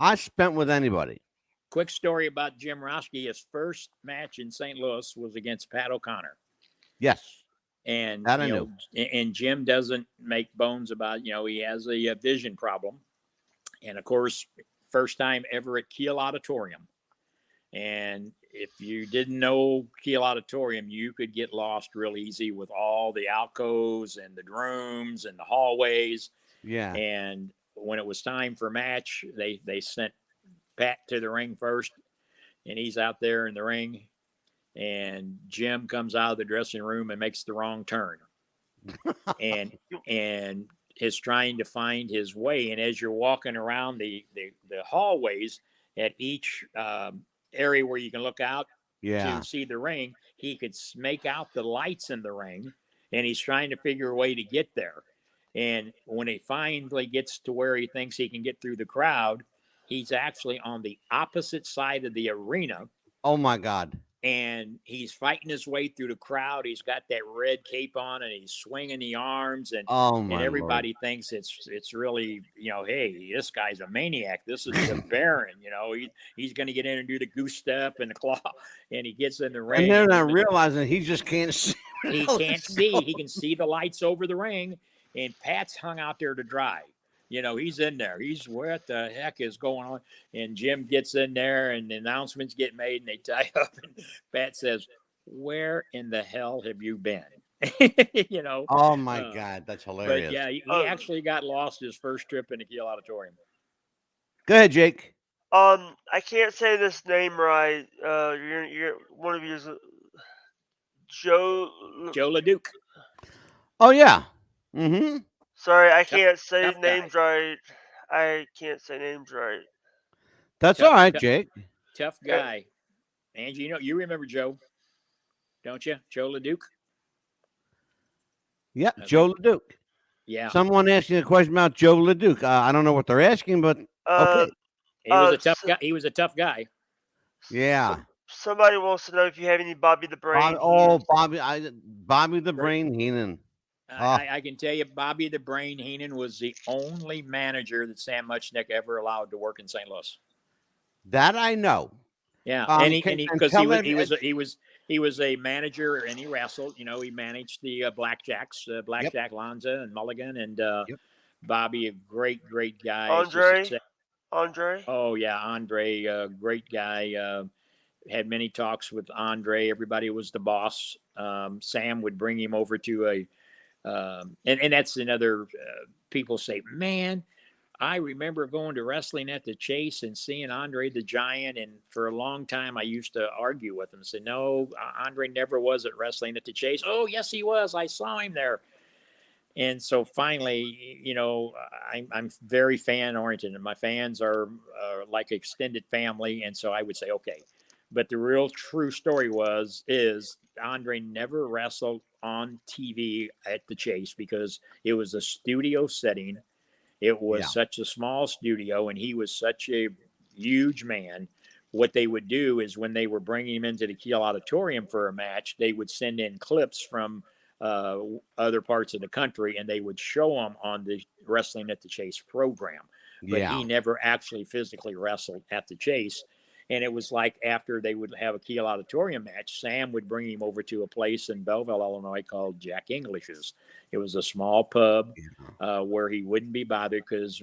I spent with anybody. Quick story about Jim Roschke. His first match in St. Louis was against Pat O'Connor. Yes. And that I know. And Jim doesn't make bones about, he has a vision problem. And of course, first time ever at Kiel Auditorium. And if you didn't know Kiel Auditorium, you could get lost real easy with all the alcoves and the rooms and the hallways. Yeah. And when it was time for match, they sent Pat to the ring first, and he's out there in the ring. And Jim comes out of the dressing room and makes the wrong turn, and is trying to find his way. And as you're walking around the hallways at each area where you can look out to see the ring, he could make out the lights in the ring, and he's trying to figure a way to get there. And when he finally gets to where he thinks he can get through the crowd, he's actually on the opposite side of the arena. Oh my God. And he's fighting his way through the crowd. He's got that red cape on, and he's swinging the arms, and everybody Lord. thinks it's really, hey, this guy's a maniac. This is the Baron. He's going to get in and do the goose step and the claw, and he gets in the ring. And they're not realizing he just can't see. He can't see. He can see the lights over the ring, and Pat's hung out there to dry. He's in there. He's what the heck is going on? And Jim gets in there, and the announcements get made, and they tie up. And Pat says, "Where in the hell have you been?" Oh my God, that's hilarious. But yeah, he actually got lost his first trip in the Kiel Auditorium. Go ahead, Jake. I can't say this name right. You're one of you is Joe LeDuc. Oh yeah. Mm-hmm. Sorry, I can't say names right. I can't say names right. That's Tough, all right, tough, Jake. tough guy. Angie, you remember Joe, don't you? Joe LeDuc? Yep, I Joe think. LeDuc. Yeah. Someone asking a question about Joe LeDuc. I don't know what they're asking, but Uh, okay. He was a tough s- guy. He was a tough guy. Yeah. somebody wants to know if you have any Bobby the Brain Heenans. Bobby the Great. Brain Heenan. Oh, I can tell you, Bobby the Brain Heenan was the only manager that Sam Muchnick ever allowed to work in St. Louis. that I know. Yeah, Can and and because tell them he was a manager and he wrestled. You know, he managed the Blackjacks, yep, Blackjack Lanza and Mulligan, and yep. Bobby, a great guy. It's just Andre, Andre. oh yeah, Andre, great guy. Had many talks with Andre. Everybody was the boss. Sam would bring him over to a and that's another people say, man, I remember going to wrestling at the Chase and seeing Andre the Giant. And for a long time, I used to argue with him. Say, no, Andre never was at wrestling at the Chase. Oh, yes, he was. I saw him there. And so finally, you know, I'm very fan oriented, and my fans are like extended family. And so I would say, okay. But the real true story is Andre never wrestled on TV at the Chase because it was a studio setting. It was Yeah. such a small studio, and he was such a huge man. What they would do is when they were bringing him into the Kiel Auditorium for a match, they would send in clips from uh, other parts of the country, and they would show them on the Wrestling at the Chase program. But he Yeah. never actually physically wrestled at the Chase. And it was like after they would have a Kiel Auditorium match, Sam would bring him over to a place in Belleville, Illinois called Jack English's. It was a small pub where he wouldn't be bothered because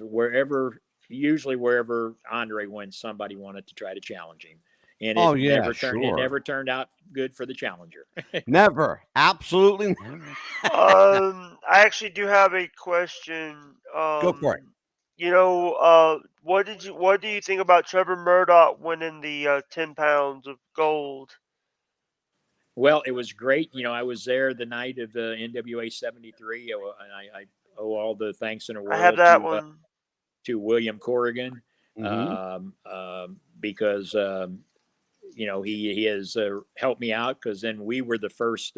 usually wherever Andre went, somebody wanted to try to challenge him. And Oh yeah, it sure. never turned out good for the challenger. Never. Absolutely never. I actually do have a question. Go for it. You know, what do you think about Trevor Murdoch winning the 10 pounds of gold? Well, it was great. You know, I was there the night of the NWA 73, and I owe all the thanks in the I have world that one. to William Corrigan Mhm. because you know he has helped me out because then we were the first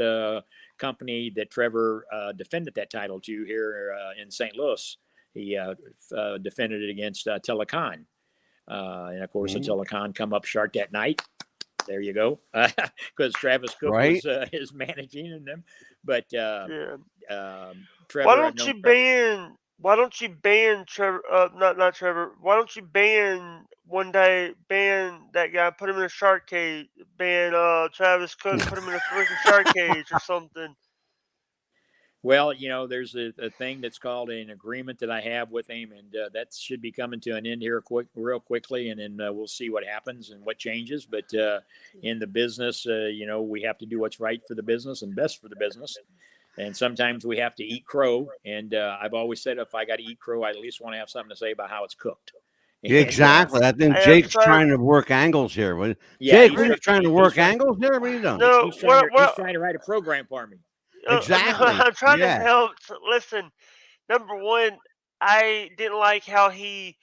company that Trevor defended that title to here in St. Louis. He defended it against Telecon, and of course, the Mhm. Telecon come up short that night. There you go, because Travis Cook Right? was is managing them. But Yeah. Trevor, Why I've don't known you ban? Why don't you ban Trevor? Not Trevor. Why don't you ban one day? Ban that guy. Put him in a shark cage. Ban Travis Cook. Put him in a freaking shark cage or something. Well, you know, there's a thing that's called an agreement that I have with him, and that should be coming to an end here real quickly, and then we'll see what happens and what changes. But in the business, you know, we have to do what's right for the business and best for the business. And sometimes we have to eat crow. And I've always said if I got to eat crow, I at least want to have something to say about how it's cooked. And Exactly. I think I am Jake's sorry. trying to work angles here. yeah, Jake, what are you trying to work trying. angles here? What are you doing? No. He's What? trying to write a program for me. No, Exactly. I'm trying to Yeah. help. So, listen. Number one, I didn't like how he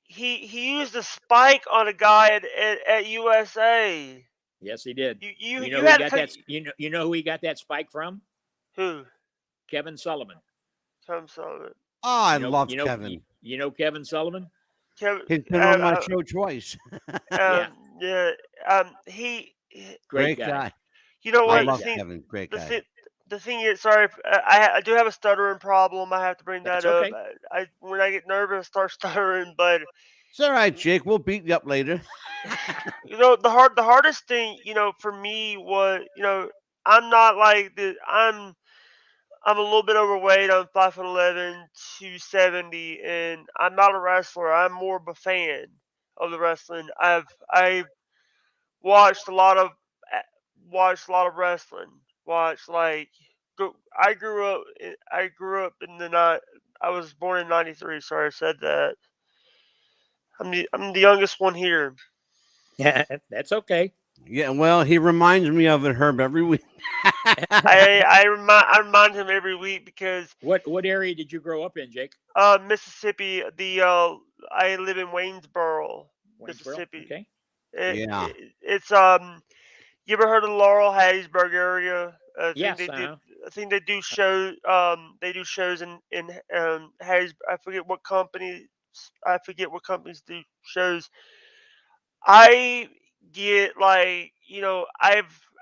used a spike on a guy at USA. Yes, he did. You You know you who he had to got take that? You know who he got that spike from? who? Kevin Sullivan. Tom Sullivan. Oh, I love Kevin. You know Kevin Sullivan? Kevin. He's been on my show twice. Yeah, Yeah. He. great Great guy. guy. You know I what? Great love guy. Kevin. Great The guy. thing. The thing is, sorry, I do have a stuttering problem. I have to bring That's that up. okay. I when I get nervous, I start stuttering. But It's all right, Jake. We'll beat you up later. you know, the hardest thing, you know, for me was, you know, I'm not like the I'm a little bit overweight. I'm 5'11", 270, and I'm not a wrestler. I'm more of a fan of the wrestling. I watched a lot of watched a lot of wrestling. Watched like I grew up. I grew up in the night. I was born in '93. Sorry, I said that. I'm the youngest one here. Yeah, that's okay. Yeah, well, he reminds me of it, Herb, every week. I remind him every week because What area did you grow up in, Jake? Mississippi. I live in Waynesboro. Waynesboro. Okay. Yeah. It's You ever heard of Laurel Hattiesburg area? Yes. I think they do show. They do shows in Hatties. I forget what company. I forget what companies do shows. I get like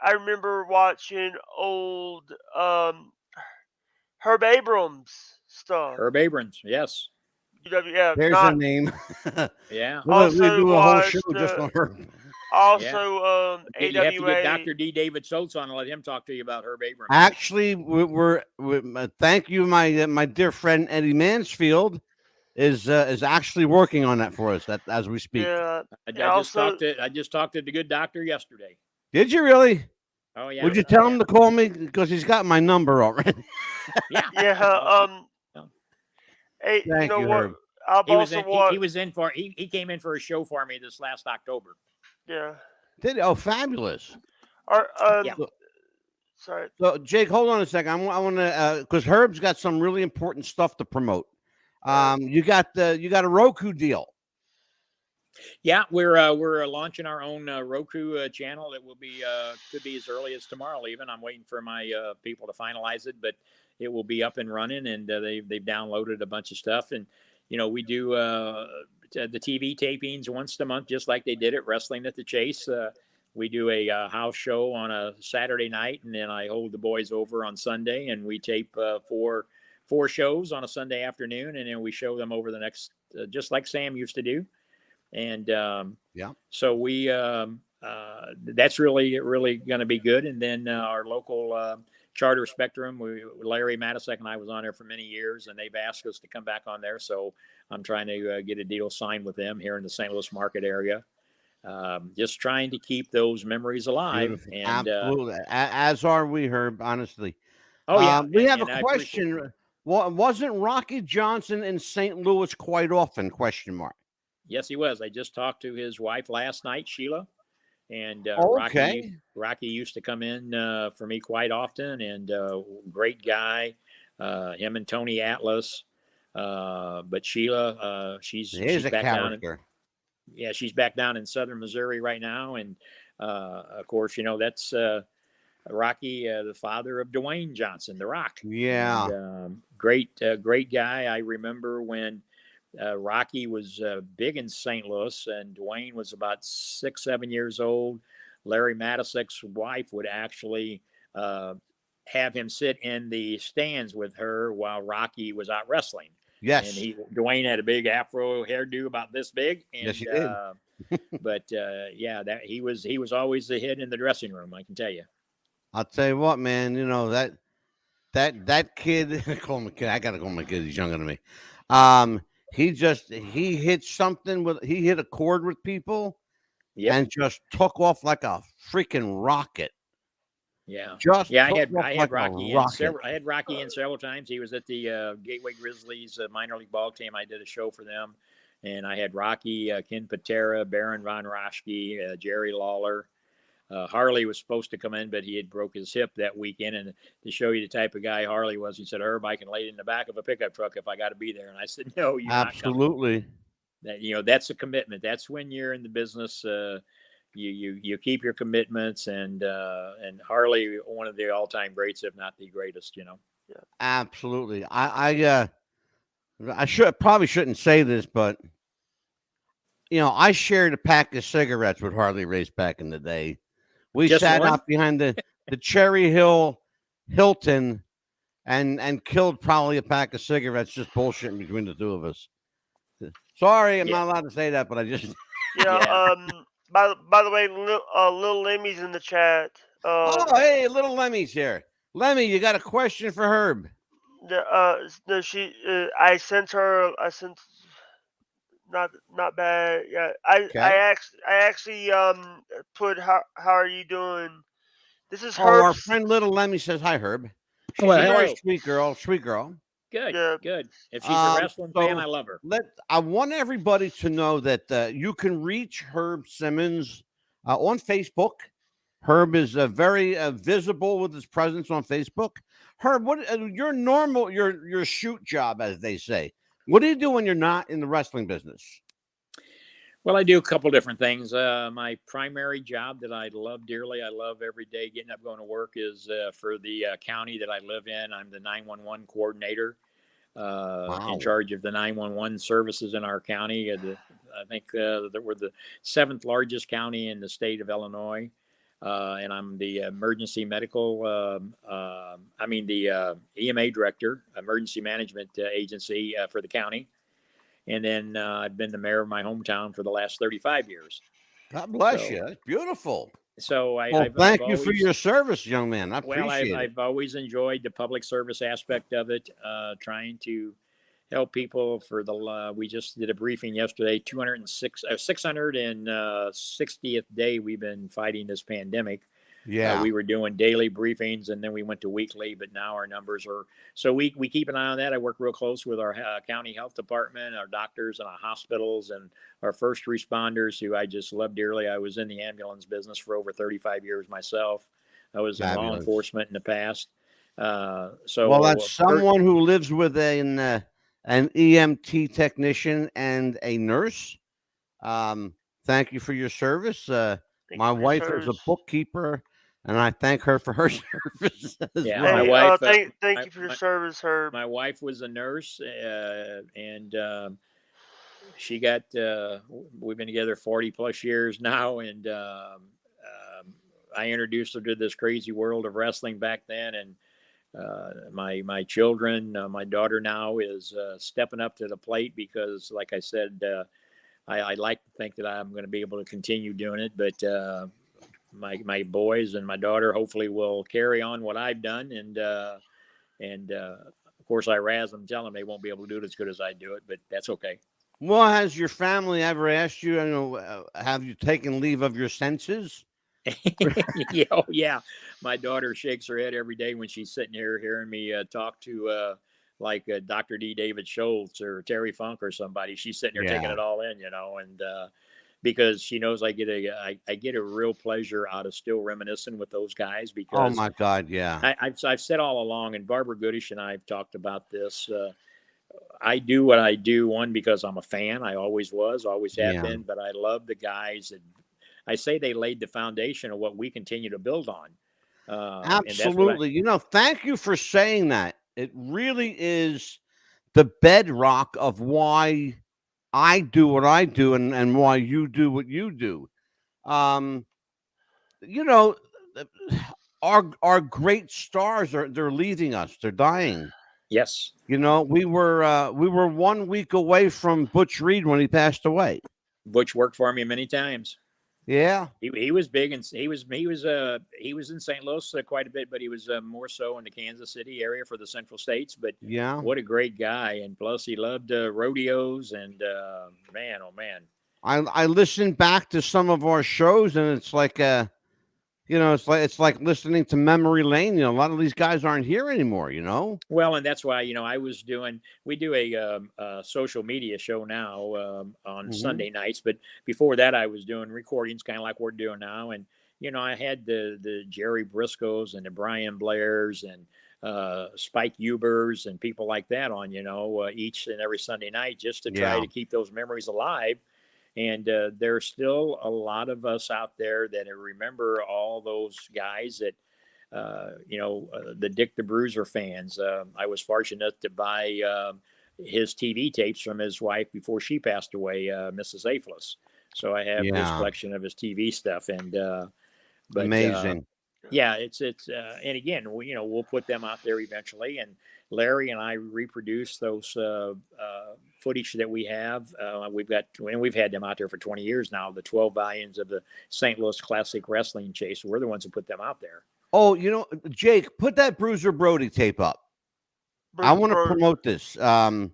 I remember watching old Herb Abrams stuff. Herb Abrams. Yes. Yeah, There's a not name. Yeah. We also do a whole show watched just on her. Yeah. also You have to get AWA. Dr. D. David Schultz on and let him talk to you about Herb Abrams. Actually, thank you, my dear friend Eddie Mansfield is actually working on that for us as we speak. Yeah, I and just also talked to the good doctor yesterday. Did you really? Oh yeah. Would you tell him to call me because he's got my number already? Yeah. yeah. Hey, you Thank know you, what? Herb. I've He was also in. watched. He was in for. He came in for a show for me this last October. Yeah. Oh, fabulous. Or, Yeah. Sorry. So, Jake, hold on a second. I want to because Herb's got some really important stuff to promote. You got a Roku deal. Yeah, we're launching our own Roku channel. It will be could be as early as tomorrow. Even I'm waiting for my people to finalize it, but it will be up and running. And they've downloaded a bunch of stuff. And we do the TV tapings once a month, just like they did at Wrestling at the Chase. We do a house show on a Saturday night, and then I hold the boys over on Sunday, and we tape four shows on a Sunday afternoon, and then we show them over the next, just like Sam used to do. And so we that's really going to be good. And then our local Charter Spectrum, Larry Matisek and I was on there for many years, and they've asked us to come back on there. So I'm trying to get a deal signed with them here in the St. Louis market area. Just trying to keep those memories alive. Beautiful. And Absolutely, as are we, Herb. Honestly. Oh yeah, we have a question. Wasn't Rocky Johnson in St. Louis quite often? Question mark. Yes, he was. I just talked to his wife last night, Sheila, and okay. Rocky used to come in for me quite often, and great guy. Him and Tony Atlas, but Sheila, she's a back character. She's back down in Southern Missouri right now, and of course, that's Rocky, the father of Dwayne Johnson, The Rock. Yeah, and, great guy. I remember when. Rocky was big in St. Louis, and Dwayne was about 6-7 years old. Larry Matisek's wife would actually have him sit in the stands with her while Rocky was out wrestling. Yes. And Dwayne had a big afro hairdo about this big. And, yes, he did. But that he was always the hit in the dressing room, I can tell you. I'll tell you what, man. That kid. Call him a kid. I gotta call him a kid. He's younger than me. He hit a chord with people and just took off like a freaking rocket. Yeah. I had Rocky in several times. He was at the Gateway Grizzlies minor league ball team. I did a show for them, and I had Rocky, Ken Patera, Baron Von Raschke, Jerry Lawler. Harley was supposed to come in, but he had broke his hip that weekend. And to show you the type of guy Harley was, he said, "Herb, I can lay it in the back of a pickup truck if I got to be there." And I said, "No, you're absolutely not." That that's a commitment. That's when you're in the business. You keep your commitments. And Harley, one of the all-time greats, if not the greatest. Yeah. Absolutely. I probably shouldn't say this, but I shared a pack of cigarettes with Harley Race back in the day. We sat out behind the Cherry Hill Hilton and killed probably a pack of cigarettes just bullshitting between the two of us. Sorry, I'm not allowed to say that, but I just By the way, Little Lemmy's in the chat. Hey, Little Lemmy's here. Lemmy, you got a question for Herb? No, I sent not bad. Yeah, I actually put how are you doing? This is Herb. Our friend Little Lemmy says hi, Herb. She's a very sweet girl. Good, yeah. good. If she's a wrestling fan, I love her. I want everybody to know that you can reach Herb Simmons on Facebook. Herb is very visible with his presence on Facebook. Herb, what your shoot job, as they say? What do you do when you're not in the wrestling business? Well, I do a couple different things. My primary job that I love dearly, I love every day getting up, going to work, is for the county that I live in. I'm the 911 coordinator, in Wow. charge of the 911 services in our county. I think that we're the seventh largest county in the state of Illinois. And I'm the emergency medical, I mean, the EMA director, emergency management agency for the county. And then I've been the mayor of my hometown for the last 35 years. God bless So, you. That's beautiful. I've Thank you for always, your service, young man. I well, appreciate it. I've always enjoyed the public service aspect of it, trying to help people for we just did a briefing yesterday, 660th day we've been fighting this pandemic. Yeah. We were doing daily briefings, and then we went to weekly, but now our numbers are, so we keep an eye on that. I work real close with our county health department, our doctors and our hospitals, and our first responders, who I just love dearly. I was in the ambulance business for over 35 years myself. I was in law Fabulous. enforcement in the past. Well, that's someone who lives with an EMT technician and a nurse. Thank you for your service. My wife is a bookkeeper, and I thank her for her service as Yeah, well. my wife. Thank you for your service, Herb. My wife was a nurse, and she got. We've been together 40 plus years now, and I introduced her to this crazy world of wrestling back then, and my children, my daughter now is stepping up to the plate because, like I said, I like to think that I'm going to be able to continue doing it, but my boys and my daughter hopefully will carry on what I've done, and of course I razz them, tell them they won't be able to do it as good as I do it, but that's okay. Well, has your family ever asked you, have you taken leave of your senses? Yeah. My daughter shakes her head every day when she's sitting here hearing me talk to like Dr. D. David Schultz or Terry Funk or somebody. She's sitting there taking it all in, and because she knows I get a real pleasure out of still reminiscing with those guys, because oh my God, yeah. I've said all along, and Barbara Goodish and I have talked about this. I do what I do, one, because I'm a fan. I always was, always have been, but I love the guys that I say they laid the foundation of what we continue to build on. Absolutely. Thank you for saying that. It really is the bedrock of why I do what I do and why you do what you do. Our great stars they're leaving us. They're dying. Yes. We were 1 week away from Butch Reed when he passed away. Butch worked for me many times. Yeah, he was big, and he was in St. Louis quite a bit, but he was more so in the Kansas City area for the Central States. But yeah, what a great guy, and plus he loved rodeos, and man, oh man. I listened back to some of our shows, and it's like it's like listening to memory lane. A lot of these guys aren't here anymore. Well, and that's why we do a social media show now on Sunday nights, but before that I was doing recordings, kind of like we're doing now, and I had the Jerry Briscoes and the Brian Blairs and Spike Ubers and people like that on each and every Sunday night, just to try to keep those memories alive. And there's still a lot of us out there that remember all those guys that, the Dick the Bruiser fans. I was fortunate to buy his TV tapes from his wife before she passed away, Mrs. Aflis. So I have this collection of his TV stuff, and but, amazing. Yeah, it's and again, we'll put them out there eventually, and Larry and I reproduce those footage that we have. We've had them out there for 20 years now. The 12 volumes of the St. Louis Classic Wrestling Chase. We're the ones who put them out there. Oh, Jake, put that Bruiser Brody tape up. I want to promote this. I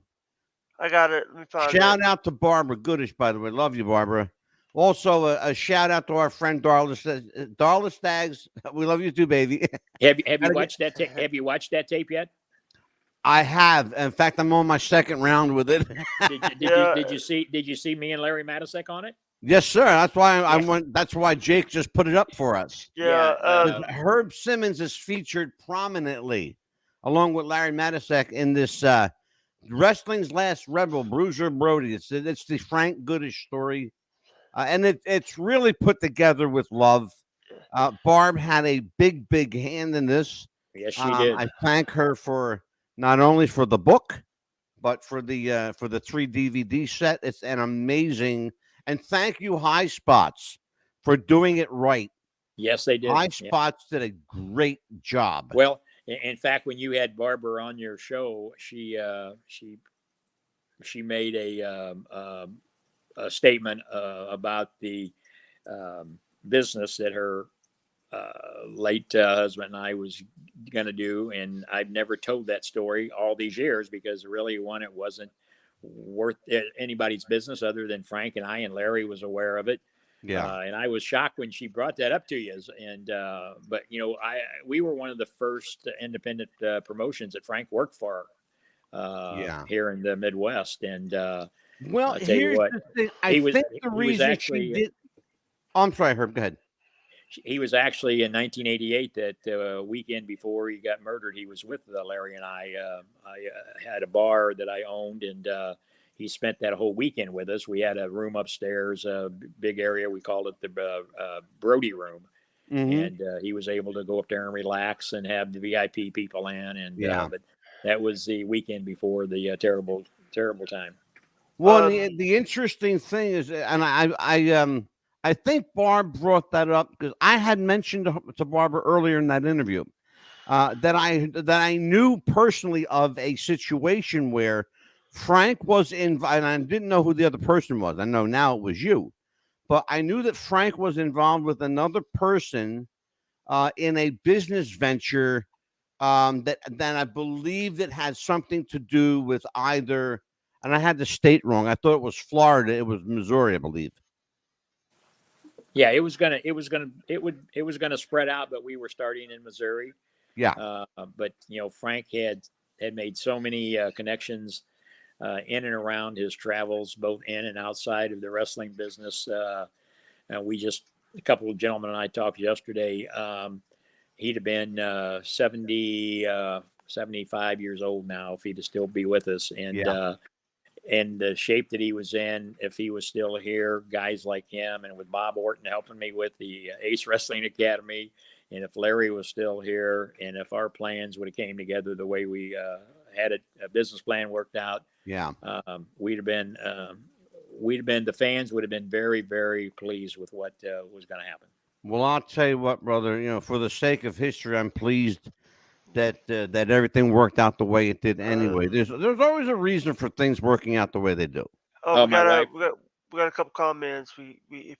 got it. Let me find shout out to Barbara Goodish, by the way. Love you, Barbara. Also, a shout out to our friend Darla Staggs. We love you too, baby. Have you watched that? Have you watched that tape yet? I have. In fact, I'm on my second round with it. Did you see me and Larry Matisek on it? Yes, sir. That's why I went. That's why Jake just put it up for us. Herb Simmons is featured prominently, along with Larry Matisek, in this Wrestling's Last Rebel, Bruiser Brody. It's the Frank Goodish story. and it's really put together with love. Barb had a big hand in this. Yes, she did. I thank her for not only for the book, but for the 3 DVD set. It's an amazing, and thank you, High Spots, for doing it right. Yes, they did. High Yeah. Spots did a great job. Well, in fact, when you had Barbara on your show, she made a statement about the business that her late husband and I was going to do, and I've never told that story all these years because really, one, it wasn't worth anybody's business other than Frank and I, and Larry was aware of it. Yeah. And I was shocked when she brought that up to you. And but we were one of the first independent promotions that Frank worked for here in the Midwest. And well, I'll tell you here's what, the thing. I think the reason actually, she did. Oh, I'm sorry, Herb. Go ahead. He was actually in 1988, that weekend before he got murdered. He was with Larry and I. I had a bar that I owned, and he spent that whole weekend with us. We had a room upstairs, a big area. We called it the Brody Room. Mm-hmm. And he was able to go up there and relax and have the VIP people in. And but that was the weekend before the terrible time. Well, the interesting thing is, and I think Barb brought that up because I had mentioned to Barbara earlier in that interview that I knew personally of a situation where Frank was involved, and I didn't know who the other person was. I know now it was you, but I knew that Frank was involved with another person in a business venture that I believe that had something to do with either. And I had the state wrong. I thought it was Florida. It was Missouri, I believe. Yeah, it was gonna spread out, but we were starting in Missouri. Yeah. But Frank had made so many connections in and around his travels, both in and outside of the wrestling business. And a couple of gentlemen and I talked yesterday. He'd have been 70, 75 years old now if he'd still be with us. And the shape that he was in, if he was still here, guys like him, and with Bob Orton helping me with the Ace Wrestling Academy, and if Larry was still here, and if our plans would have came together the way we had a business plan worked out, we'd have been the fans would have been very, very pleased with what was going to happen. Well, I'll tell you what, brother. For the sake of history, I'm pleased that everything worked out the way it did. Anyway, there's always a reason for things working out the way they do. We got a couple comments.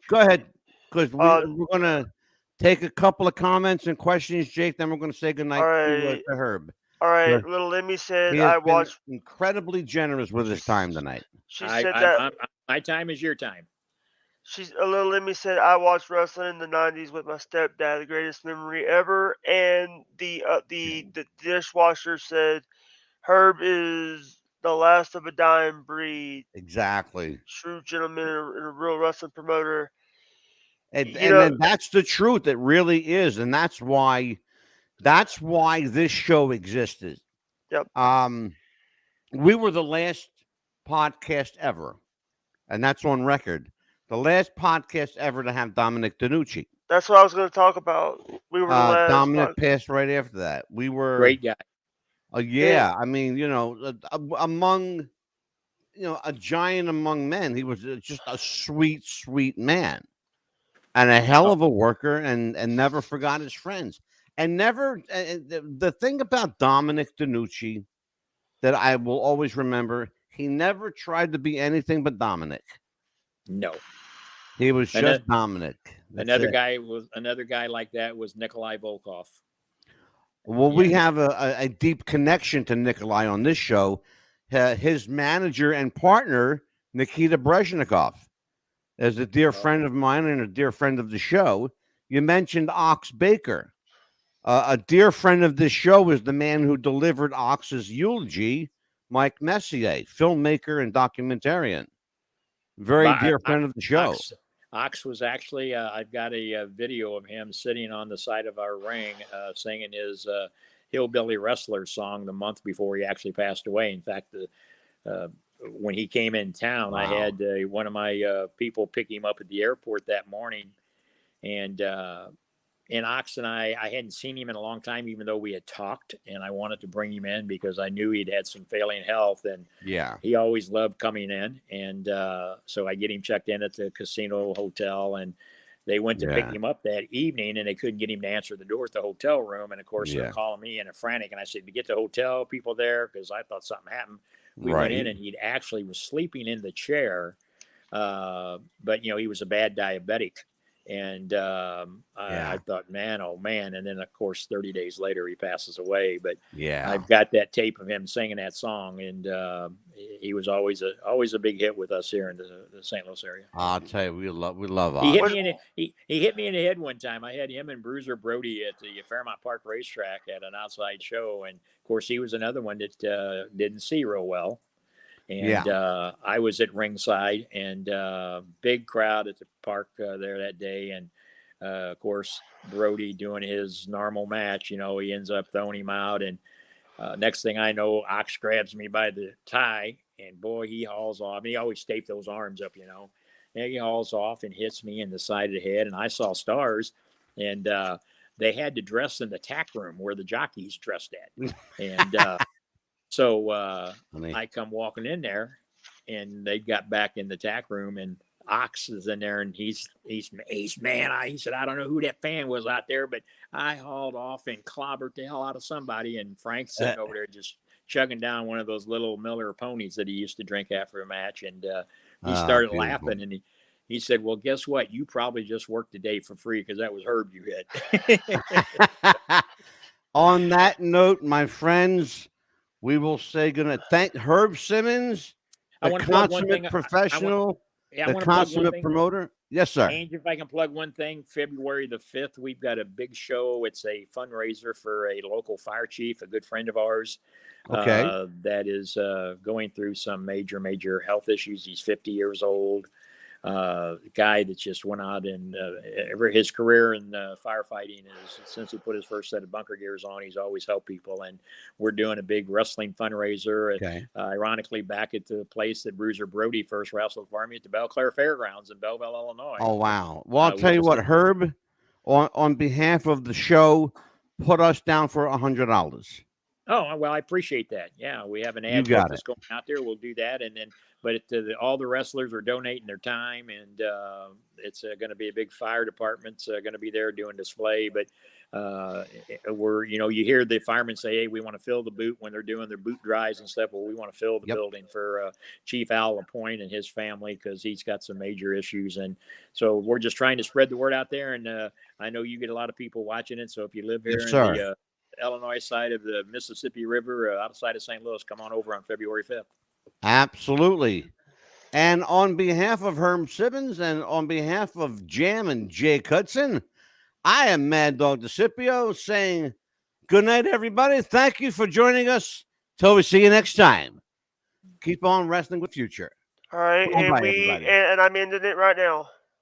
Go ahead, because we're gonna take a couple of comments and questions, Jake. Then we're gonna say goodnight to Herb. All right, little Lemmy said, "I watched." Incredibly generous with his time tonight. She said that my time is your time. Little Lemmy said, I watched wrestling in the '90s with my stepdad, the greatest memory ever. And the dishwasher said, Herb is the last of a dying breed. Exactly. True gentleman and a real wrestling promoter. And that's the truth. It really is, and that's why this show existed. Yep. We were the last podcast ever, and that's on record. The last podcast ever to have Dominic DeNucci. That's what I was going to talk about. We were the last. Dominic passed right after that. We were great guy. Yeah, I mean, among a giant among men, he was just a sweet, sweet man, and a hell of a worker, and never forgot his friends, and never. The thing about Dominic DeNucci that I will always remember, he never tried to be anything but Dominic. No, he was just Dominic. Another guy like that was Nikolai Volkov. Well, we have a deep connection to Nikolai on this show. His manager and partner, Nikita Brezhnikov, is a dear friend of mine and a dear friend of the show. You mentioned Ox Baker. A dear friend of this show is the man who delivered Ox's eulogy, Mike Messier, filmmaker and documentarian. Very dear friend of the show. Ox was actually, I've got a video of him sitting on the side of our ring singing his Hillbilly Wrestler song the month before he actually passed away. In fact, when he came in town, I Wow. had one of my people pick him up at the airport that morning, and Ox and I hadn't seen him in a long time, even though we had talked, and I wanted to bring him in because I knew he'd had some failing health, and Yeah. he always loved coming in. And so I get him checked in at the casino hotel, and they went to pick Yeah. him up that evening, and they couldn't get him to answer the door at the hotel room. And of course, they're Yeah. calling me in a frantic. And I said, "To get the hotel people there," because I thought something happened. We went in, Right. and he actually was sleeping in the chair. But he was a bad diabetic, and I Yeah. thought, man, oh man. And then of course 30 days later he passes away. But Yeah. I've got that tape of him singing that song, and he was always a big hit with us here in the St. Louis area. I'll tell you, we love He hit Ox. me in he hit me in the head one time. I had him and Bruiser Brody at the Fairmount Park racetrack at an outside show, and of course he was another one that didn't see real well. And I was at ringside, and big crowd at the park there that day. And of course, Brody doing his normal match, he ends up throwing him out. And next thing I know, Ox grabs me by the tie, and boy, he hauls off. And he always taped those arms up, And he hauls off and hits me in the side of the head, and I saw stars. And they had to dress in the tack room where the jockeys dressed at. And so I come walking in there, and they got back in the tack room, and Ox is in there, and he's man. He said, I don't know who that fan was out there, but I hauled off and clobbered the hell out of somebody. And Frank's sitting over there just chugging down one of those little Miller ponies that he used to drink after a match. And he started laughing, and he said, well, guess what? You probably just worked today for free because that was Herb you hit. On that note, my friends, we will say gonna thank Herb Simmons, the consummate professional, the consummate promoter. Yes, sir. Ange, if I can plug one thing, February the 5th, we've got a big show. It's a fundraiser for a local fire chief, a good friend of ours. Okay. That is going through some major health issues. He's 50 years old. Guy that just went out and his career in firefighting is since he put his first set of bunker gears on, he's always helped people. And we're doing a big wrestling fundraiser. Okay. Ironically, back at the place that Bruiser Brody first wrestled for me at the Belclair Fairgrounds in Belleville, Illinois. Oh, wow. Well, I'll tell you what, Herb, on behalf of the show, put us down for $100. Oh, well, I appreciate that. Yeah, we have an ad that's going out there. We'll do that. And then, but all the wrestlers are donating their time, and it's going to be a big fire department's going to be there doing display. But we're, you hear the firemen say, hey, we want to fill the boot when they're doing their boot drives and stuff. Well, we want to fill the building for Chief Al Lapointe and his family, because he's got some major issues. And so we're just trying to spread the word out there. And I know you get a lot of people watching it. So if you live here in the Illinois side of the Mississippi River, outside of St. Louis, come on over on February 5th. Absolutely. And on behalf of Herb Simmons and on behalf of Jam and Jake Hudson, I am Mad Dog DeCipio saying good night, everybody. Thank you for joining us. Till we see you next time. Keep on wrestling with Future. All right. Bye-bye, everybody. And I'm ending it right now.